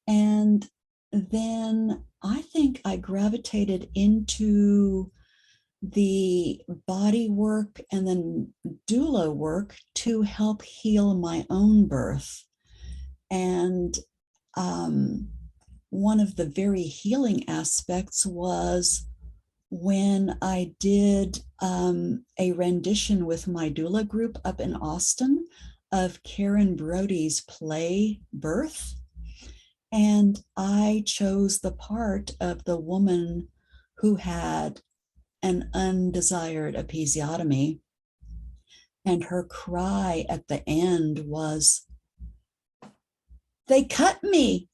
And then I think I gravitated into the body work and then doula work to help heal my own birth. And one of the very healing aspects was when I did a rendition with my doula group up in Austin of Karen Brody's play Birth. And I chose the part of the woman who had an undesired episiotomy. And her cry at the end was, "They cut me.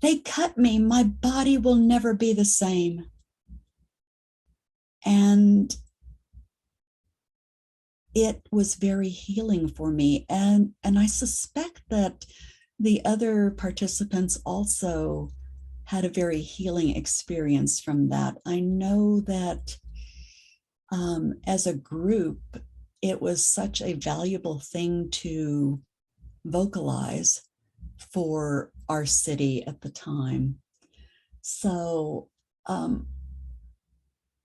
They cut me. My body will never be the same." And it was very healing for me. And I suspect that the other participants also had a very healing experience from that. I know that as a group, it was such a valuable thing to vocalize for our city at the time. So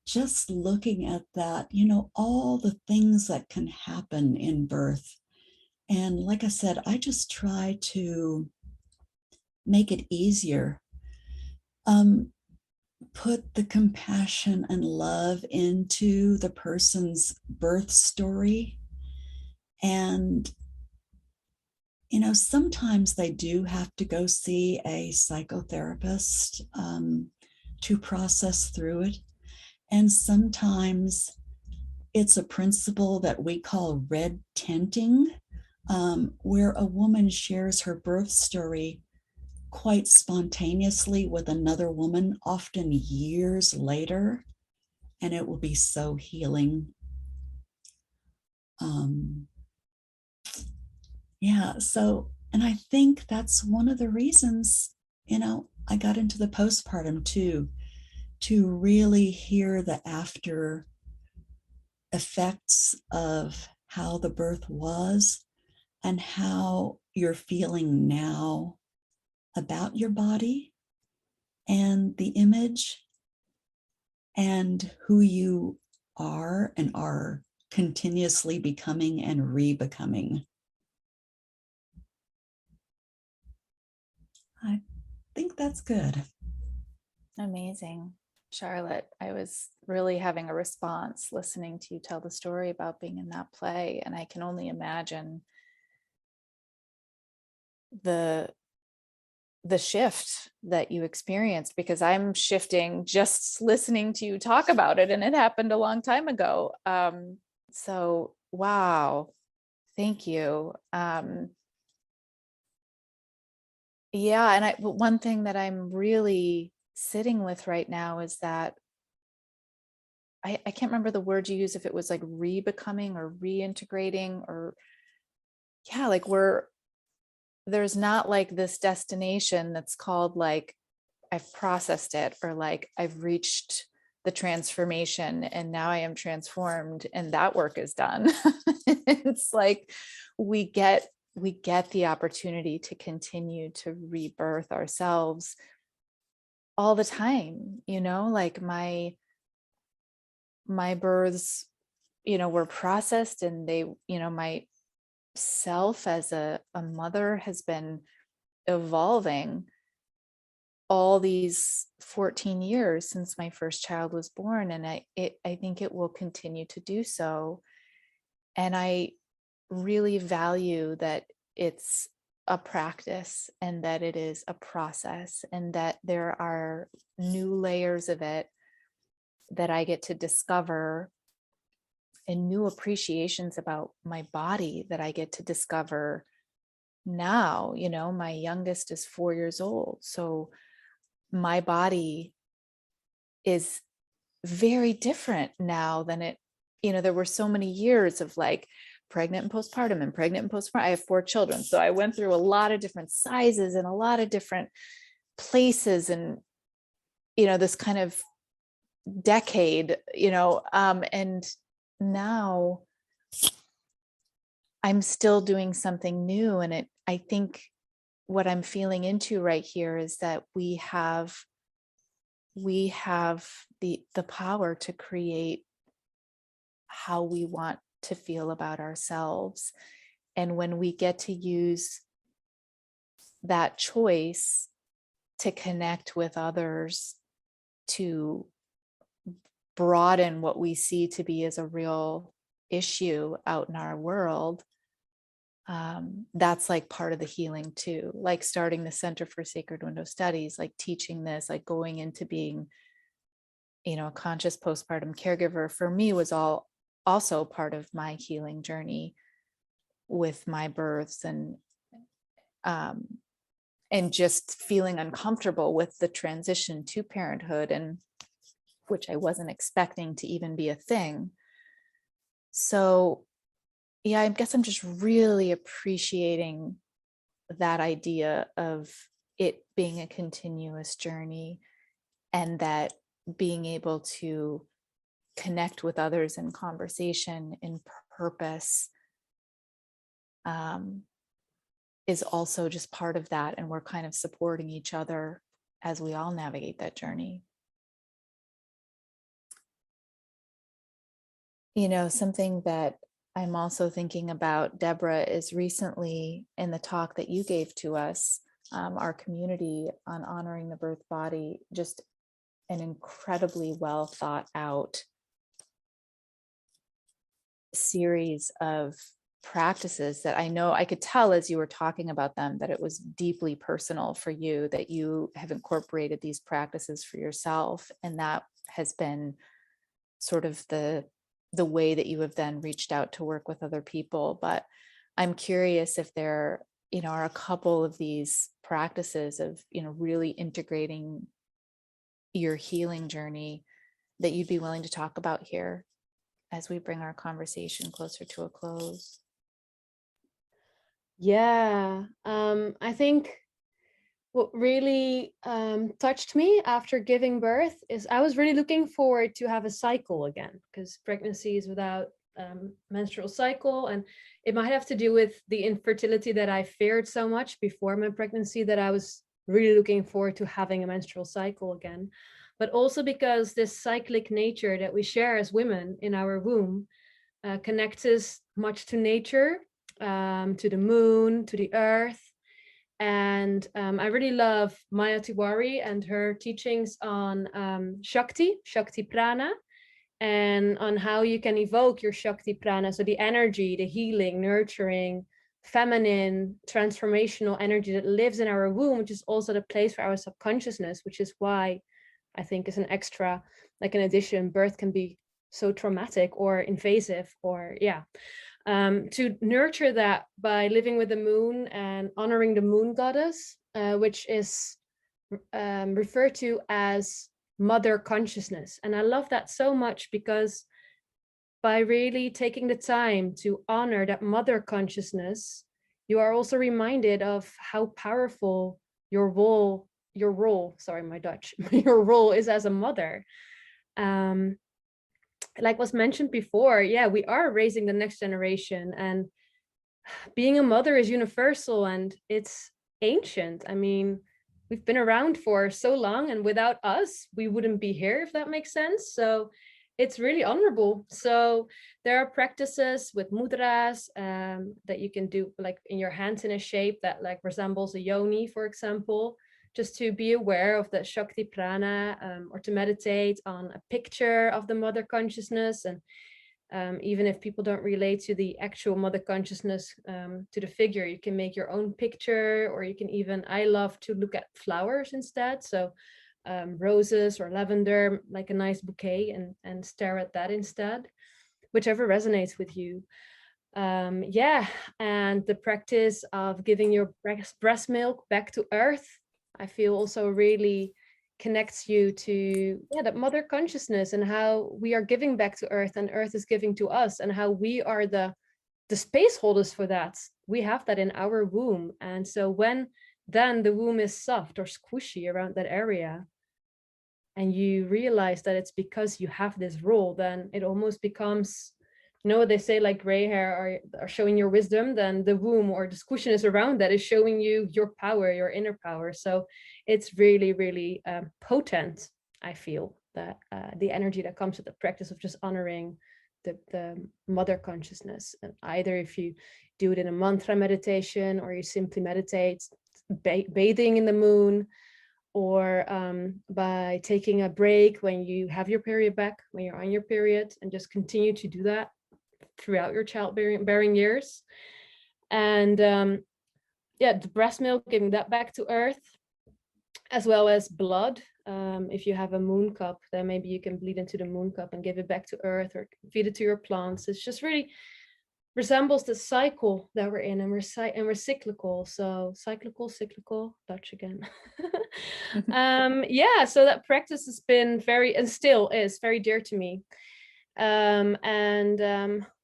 just looking at that, all the things that can happen in birth. And like I said, I just try to make it easier. Put the compassion and love into the person's birth story. And, sometimes they do have to go see a psychotherapist to process through it. And sometimes it's a principle that we call red tenting, where a woman shares her birth story quite spontaneously with another woman, often years later, and it will be so healing. And I think that's one of the reasons, I got into the postpartum too, to really hear the after effects of how the birth was and how you're feeling now about your body and the image and who you are and are continuously becoming and re-becoming. I think that's good. Amazing. Charlotte, I was really having a response listening to you tell the story about being in that play, and I can only imagine the shift that you experienced, because I'm shifting just listening to you talk about it, and it happened a long time ago. So wow, thank you. Yeah, and one thing that I'm really sitting with right now is that I can't remember the word you use, if it was like re-becoming or reintegrating, or yeah, like there's not like this destination that's called like I've processed it, or like I've reached the transformation, and now I am transformed, and that work is done. It's like we get the opportunity to continue to rebirth ourselves all the time, you know, like my births, you know, were processed, and they, you know, my self as a mother has been evolving all these 14 years since my first child was born, and I think it will continue to do so. And I really value that it's a practice, and that it is a process, and that there are new layers of it that I get to discover, and new appreciations about my body that I get to discover now. You know, my youngest is 4 years old, so my body is very different now than it, you know, there were so many years of like pregnant and postpartum. I have 4 children. So I went through a lot of different sizes and a lot of different places, and, you know, this kind of decade, you know, and now I'm still doing something new. And I think what I'm feeling into right here is that we have the power to create how we want to feel about ourselves. And when we get to use that choice to connect with others, to broaden what we see to be as a real issue out in our world, that's like part of the healing too, like starting the Center for Sacred Window Studies, like teaching this, like going into being, you know, a conscious postpartum caregiver for me was also part of my healing journey with my births, and just feeling uncomfortable with the transition to parenthood, and which I wasn't expecting to even be a thing. So yeah, I guess I'm just really appreciating that idea of it being a continuous journey, and that being able to connect with others in conversation, in purpose, is also just part of that. And we're kind of supporting each other as we all navigate that journey. You know, something that I'm also thinking about, Deborah, is recently in the talk that you gave to us, our community on honoring the birth body, just an incredibly well thought out series of practices that I know I could tell as you were talking about them that it was deeply personal for you, that you have incorporated these practices for yourself. And that has been sort of the way that you have then reached out to work with other people. But I'm curious if there, you know, are a couple of these practices of, you know, really integrating your healing journey that you'd be willing to talk about here as we bring our conversation closer to a close. Yeah, I think what really touched me after giving birth is I was really looking forward to have a cycle again, because pregnancy is without menstrual cycle, and it might have to do with the infertility that I feared so much before my pregnancy, that I was really looking forward to having a menstrual cycle again. But also because this cyclic nature that we share as women in our womb connects us much to nature, to the moon, to the earth. And I really love Maya Tiwari and her teachings on Shakti Prana, and on how you can evoke your Shakti Prana. So the energy, the healing, nurturing, feminine, transformational energy that lives in our womb, which is also the place for our subconsciousness, which is why I think is an extra, like an addition, birth can be so traumatic or invasive, or to nurture that by living with the moon and honoring the moon goddess, which is referred to as mother consciousness. And I love that so much, because by really taking the time to honor that mother consciousness, you are also reminded of how powerful your role, sorry, my Dutch, your role is as a mother. Like was mentioned before, yeah, we are raising the next generation, and being a mother is universal and it's ancient. I mean, we've been around for so long, and without us, we wouldn't be here, if that makes sense. So it's really honorable. So there are practices with mudras that you can do, like in your hands in a shape that like resembles a yoni, for example, just to be aware of the Shakti prana, or to meditate on a picture of the mother consciousness. And even if people don't relate to the actual mother consciousness, to the figure, you can make your own picture, or you can even, I love to look at flowers instead. So roses or lavender, like a nice bouquet, and stare at that instead, whichever resonates with you. Yeah, and the practice of giving your breast milk back to earth, I feel also really connects you to that mother consciousness, and how we are giving back to earth and earth is giving to us, and how we are the space holders for that. We have that in our womb. And so when then the womb is soft or squishy around that area, and you realize that it's because you have this role, then it almost becomes, you know what they say, like gray hair are showing your wisdom, then the womb or the squishiness around that is showing you your power, your inner power. So it's really, really potent. I feel that the energy that comes with the practice of just honoring the mother consciousness. And either if you do it in a mantra meditation, or you simply meditate bathing in the moon, or by taking a break when you have your period back, when you're on your period, and just continue to do that throughout your childbearing years. And yeah, the breast milk, giving that back to earth, as well as blood. If you have a moon cup, then maybe you can bleed into the moon cup and give it back to earth, or feed it to your plants. It's just really resembles the cycle that we're in, and we're cyclical. So cyclical, Dutch again. Yeah, so that practice has been very, and still is very dear to me.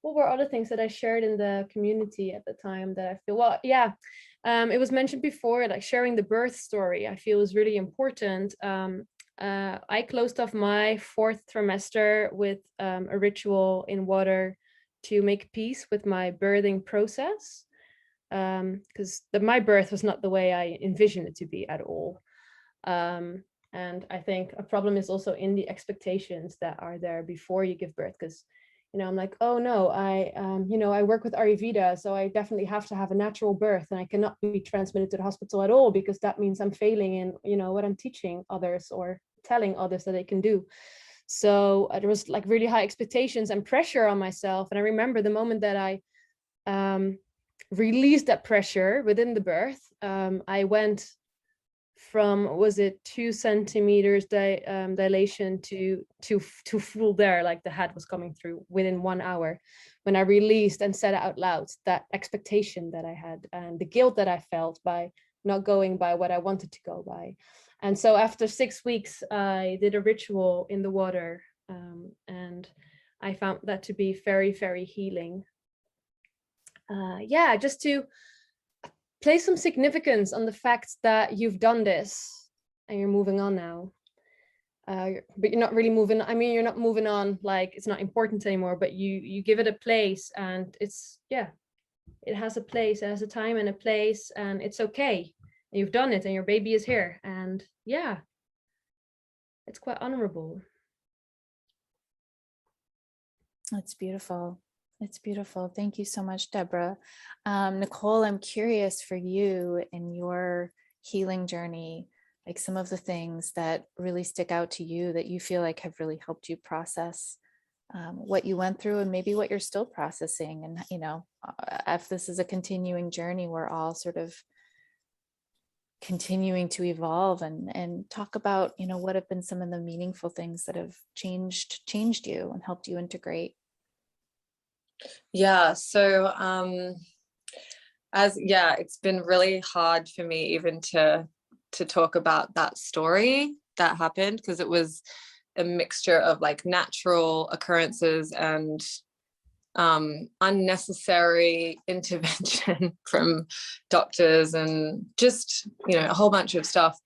What were other things that I shared in the community at the time that I feel, well, yeah, it was mentioned before, like sharing the birth story, I feel is really important. I closed off my 4th trimester with a ritual in water to make peace with my birthing process, because my birth was not the way I envisioned it to be at all. And I think a problem is also in the expectations that are there before you give birth, because, you know, I'm like, oh no, I work with Ayurveda, so I definitely have to have a natural birth, and I cannot be transmitted to the hospital at all, because that means I'm failing in, you know, what I'm teaching others or telling others that they can do. So there was like really high expectations and pressure on myself. And I remember the moment that I released that pressure within the birth, I went from, was it 2 centimeters dilation to full there, like the head was coming through within 1 hour, when I released and said out loud that expectation that I had, and the guilt that I felt by not going by what I wanted to go by. And so after 6 weeks, I did a ritual in the water, and I found that to be very, very healing. Yeah, just to place some significance on the fact that you've done this and you're moving on now. But you're not really moving, I mean, you're not moving on like it's not important anymore, but you give it a place, and it's, yeah, it has a place, it has a time and a place, and it's okay. You've done it, and your baby is here, and yeah, it's quite honorable. That's beautiful. It's beautiful. Thank you so much, Deborah. Nicole, I'm curious for you in your healing journey, like some of the things that really stick out to you that you feel like have really helped you process what you went through, and maybe what you're still processing. And, you know, if this is a continuing journey, we're all sort of continuing to evolve, and talk about, you know, what have been some of the meaningful things that have changed you and helped you integrate. Yeah, so it's been really hard for me even to talk about that story that happened, because it was a mixture of like natural occurrences and unnecessary intervention from doctors, and just, you know, a whole bunch of stuff.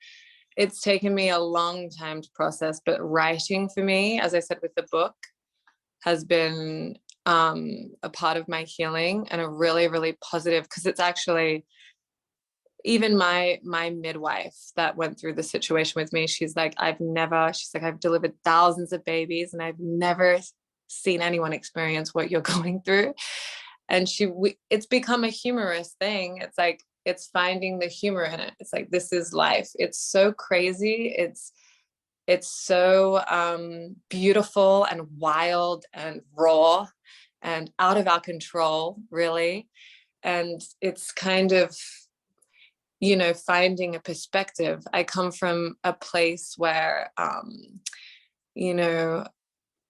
it's taken me a long time to process, but writing for me, as I said with the book, has been a part of my healing, and a really, really positive, because it's actually, even my midwife that went through the situation with me, she's like, I've delivered thousands of babies and I've never seen anyone experience what you're going through. And it's become a humorous thing. It's like, it's finding the humor in it. It's like, this is life. It's so crazy. It's so beautiful and wild and raw and out of our control, really. And it's kind of, finding a perspective. I come from a place where,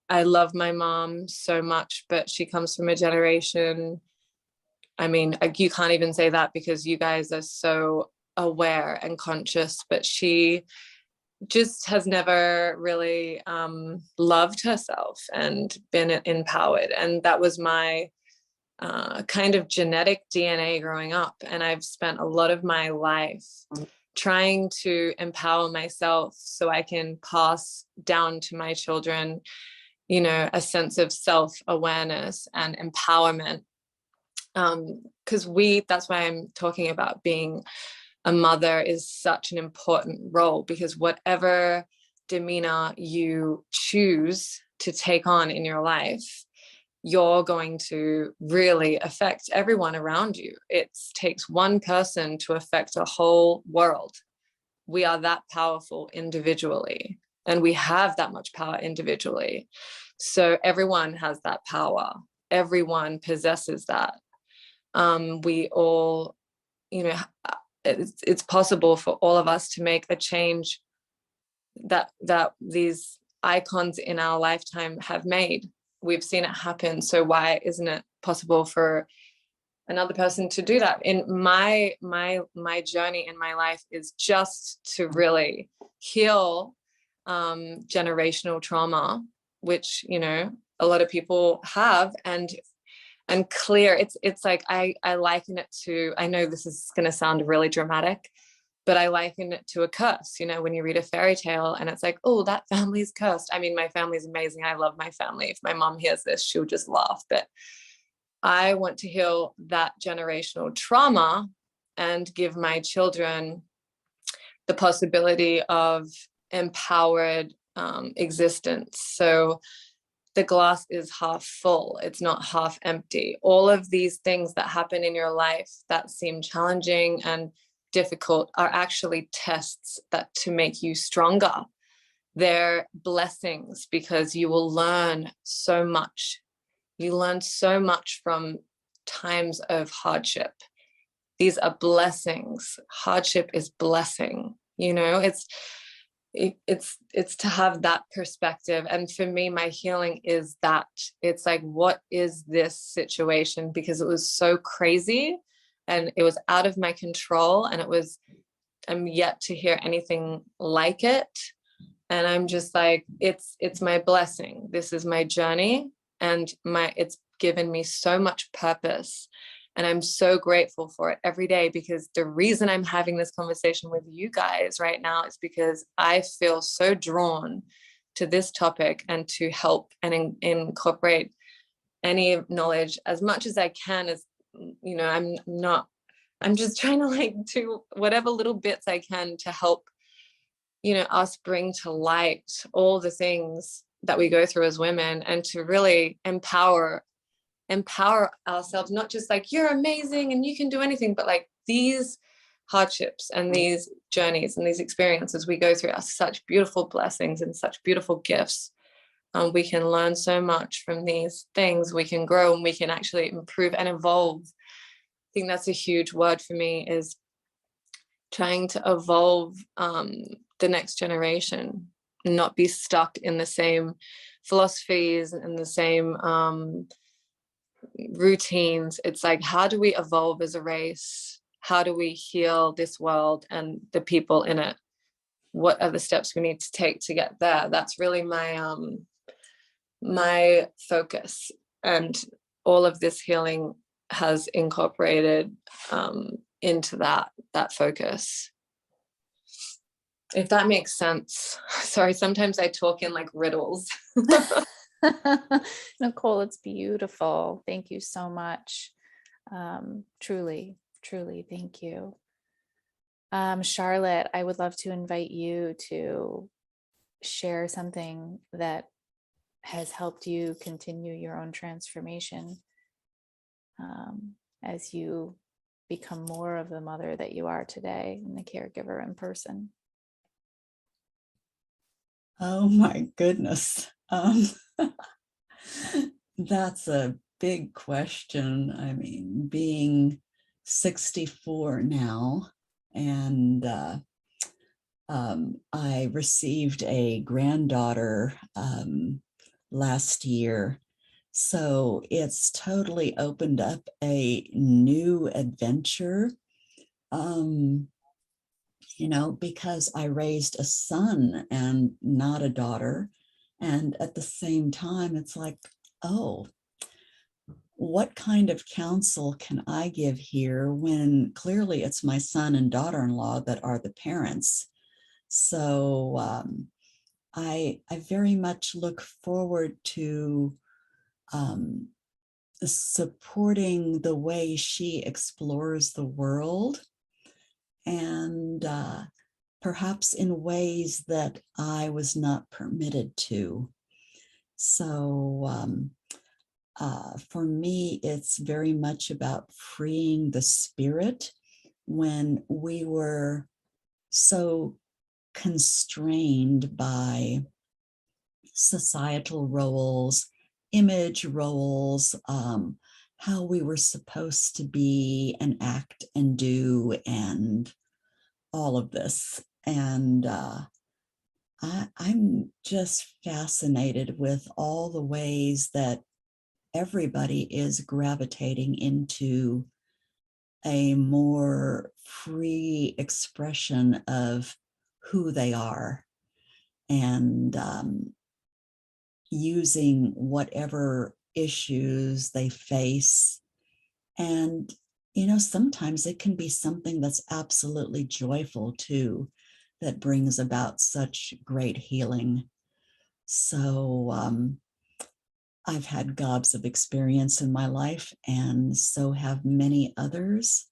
I love my mom so much, but she comes from a generation, I mean, you can't even say that because you guys are so aware and conscious, but she just has never really loved herself and been empowered. And that was my kind of genetic DNA growing up. And I've spent a lot of my life trying to empower myself so I can pass down to my children, a sense of self-awareness and empowerment. Because that's why I'm talking about being a mother is such an important role, because whatever demeanor you choose to take on in your life, you're going to really affect everyone around you. It takes one person to affect a whole world. We are that powerful individually, and we have that much power individually. So everyone has that power. Everyone possesses that. We all, it's possible for all of us to make a change that these icons in our lifetime have made. We've seen it happen. So why isn't it possible for another person to do that? In my journey in my life is just to really heal generational trauma, which, a lot of people have, and clear. It's like, I liken it to, I know this is going to sound really dramatic, but I liken it to a curse. When you read a fairy tale and it's like, oh, that family's cursed. I mean, my family's amazing. I love my family. If my mom hears this, she'll just laugh. But I want to heal that generational trauma and give my children the possibility of empowered existence. So the glass is half full. It's not half empty. All of these things that happen in your life that seem challenging and difficult are actually tests to make you stronger. They're blessings, because you will learn so much. You learn so much from times of hardship. These are blessings. Hardship is blessing. It's to have that perspective. And for me, my healing is that. It's like, what is this situation? Because it was so crazy and it was out of my control, and I'm yet to hear anything like it. And I'm just like, it's my blessing. This is my journey, and it's given me so much purpose. And I'm so grateful for it every day, because the reason I'm having this conversation with you guys right now is because I feel so drawn to this topic and to help and incorporate any knowledge as much as I can. As I'm just trying to do whatever little bits I can to help, us bring to light all the things that we go through as women, and to really empower ourselves, not just like, you're amazing and you can do anything, but like, these hardships and these journeys and these experiences we go through are such beautiful blessings and such beautiful gifts. We can learn so much from these things. We can grow, and we can actually improve and evolve. I think that's a huge word for me, is trying to evolve the next generation, not be stuck in the same philosophies and the same routines. It's like, how do we evolve as a race? How do we heal this world and the people in it? What are the steps we need to take to get there? That's really my focus, and all of this healing has incorporated into that focus. if that makes sense. Sorry, sometimes I talk in like riddles. Nicole, it's beautiful. Thank you so much. Truly, truly, thank you. Charlotte, I would love to invite you to share something that has helped you continue your own transformation as you become more of the mother that you are today and the caregiver in person. Oh my goodness. That's a big question. I mean, being 64 now, and I received a granddaughter last year. So it's totally opened up a new adventure, because I raised a son and not a daughter. And at the same time, it's like, oh, what kind of counsel can I give here when clearly it's my son and daughter-in-law that are the parents? So I very much look forward to supporting the way she explores the world, and perhaps in ways that I was not permitted to. So for me, it's very much about freeing the spirit when we were so constrained by societal roles, image roles, how we were supposed to be and act and do, and all of this. And I'm just fascinated with all the ways that everybody is gravitating into a more free expression of who they are, and using whatever issues they face. And, sometimes it can be something that's absolutely joyful too, that brings about such great healing. So I've had gobs of experience in my life, and so have many others.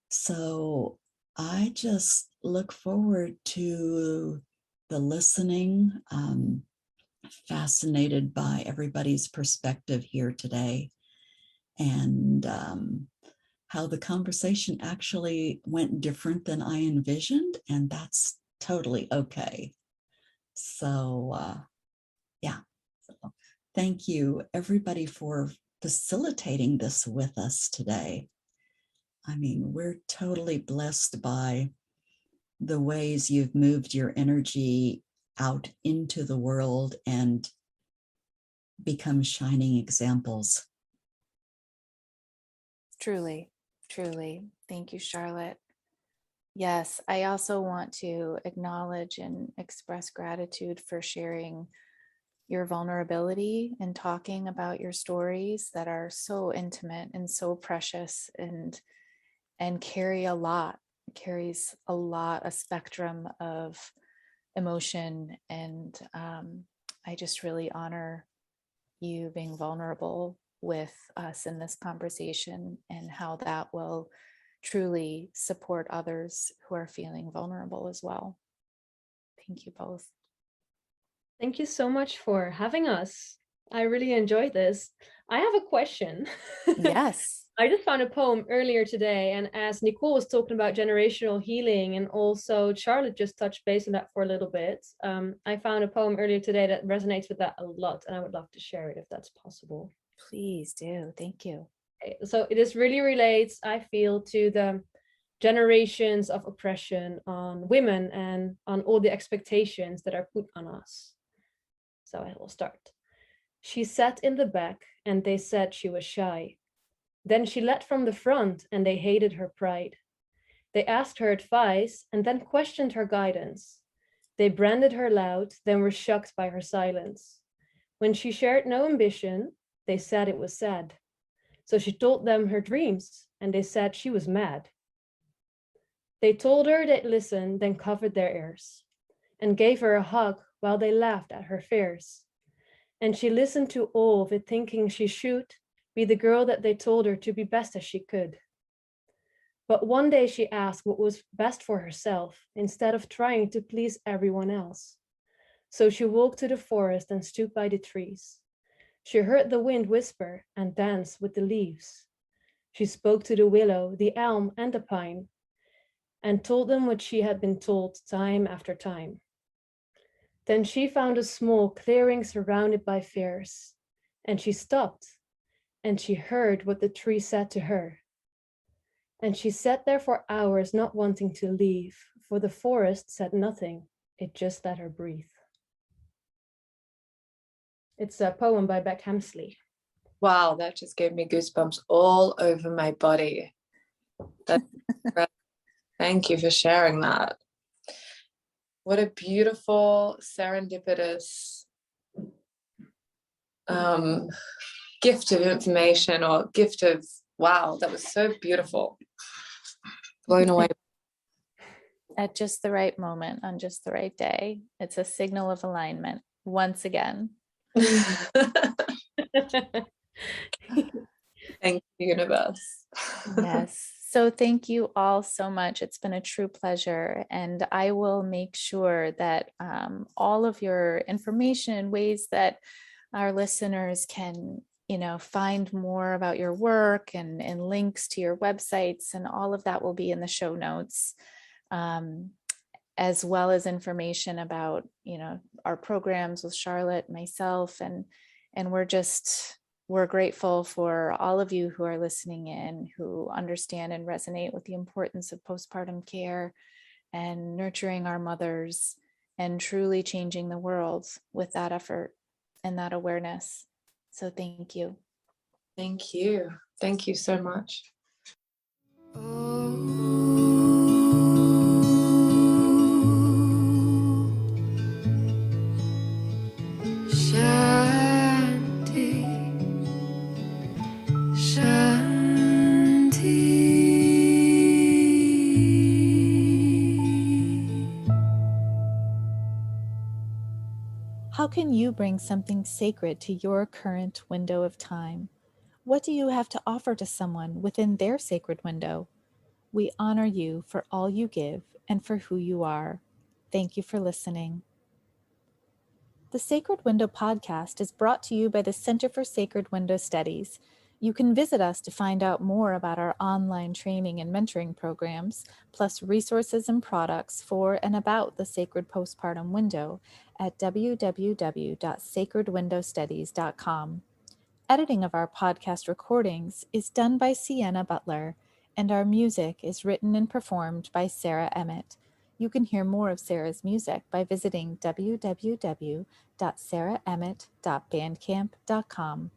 So I just look forward to the listening. Fascinated by everybody's perspective here today, and how the conversation actually went different than I envisioned, and that's totally okay. So yeah, so thank you everybody for facilitating this with us today. I mean, we're totally blessed by the ways you've moved your energy out into the world and become shining examples. Truly, truly. Thank you, Charlotte. Yes, I also want to acknowledge and express gratitude for sharing your vulnerability and talking about your stories that are so intimate and so precious, and carries a lot, a spectrum of emotion. And I just really honor you being vulnerable with us in this conversation, and how that will truly support others who are feeling vulnerable as well. Thank you both. Thank you so much for having us. I really enjoyed this. I have a question. Yes. I just found a poem earlier today, and as Nicole was talking about generational healing, and also Charlotte just touched base on that for a little bit, I found a poem earlier today that resonates with that a lot, and I would love to share it if that's possible. Please do. Thank you. Okay, so this really relates, I feel, to the generations of oppression on women and on all the expectations that are put on us. So I will start. She sat in the back, and they said she was shy. Then she led from the front, and they hated her pride. They asked her advice, and then questioned her guidance. They branded her loud, then were shocked by her silence. When she shared no ambition, they said it was sad. So she told them her dreams, and they said she was mad. They told her they'd listen, then covered their ears. and gave her a hug while they laughed at her fears. And she listened to all of it, thinking she should be the girl that they told her to be best as she could. But one day she asked what was best for herself instead of trying to please everyone else. So she walked to the forest and stood by the trees. She heard the wind whisper and dance with the leaves. She spoke to the willow, the elm, and the pine, and told them what she had been told time after time. Then she found a small clearing surrounded by firs, and she stopped, and she heard what the tree said to her. And she sat there for hours, not wanting to leave, for the forest said nothing, it just let her breathe. It's a poem by Beck Hemsley. Wow, that just gave me goosebumps all over my body. Thank you for sharing that. What a beautiful, serendipitous gift of information, or gift of, wow, that was so beautiful. Blown away. At just the right moment, on just the right day. It's a signal of alignment, once again. Thank you, universe. Yes. So thank you all so much. It's been a true pleasure. And I will make sure that all of your information, ways that our listeners can, find more about your work and links to your websites and all of that will be in the show notes, as well as information about, our programs with Charlotte, myself, and we're grateful for all of you who are listening in, who understand and resonate with the importance of postpartum care and nurturing our mothers and truly changing the world with that effort and that awareness. So thank you. Thank you. Thank you so much. How can you bring something sacred to your current window of time? What do you have to offer to someone within their sacred window? We honor you for all you give and for who you are. Thank you for listening. The Sacred Window podcast is brought to you by the Center for Sacred Window Studies. You can visit us to find out more about our online training and mentoring programs, plus resources and products for and about the sacred postpartum window at www.sacredwindowstudies.com. Editing of our podcast recordings is done by Sienna Butler, and our music is written and performed by Sarah Emmett. You can hear more of Sarah's music by visiting www.sarahemmett.bandcamp.com.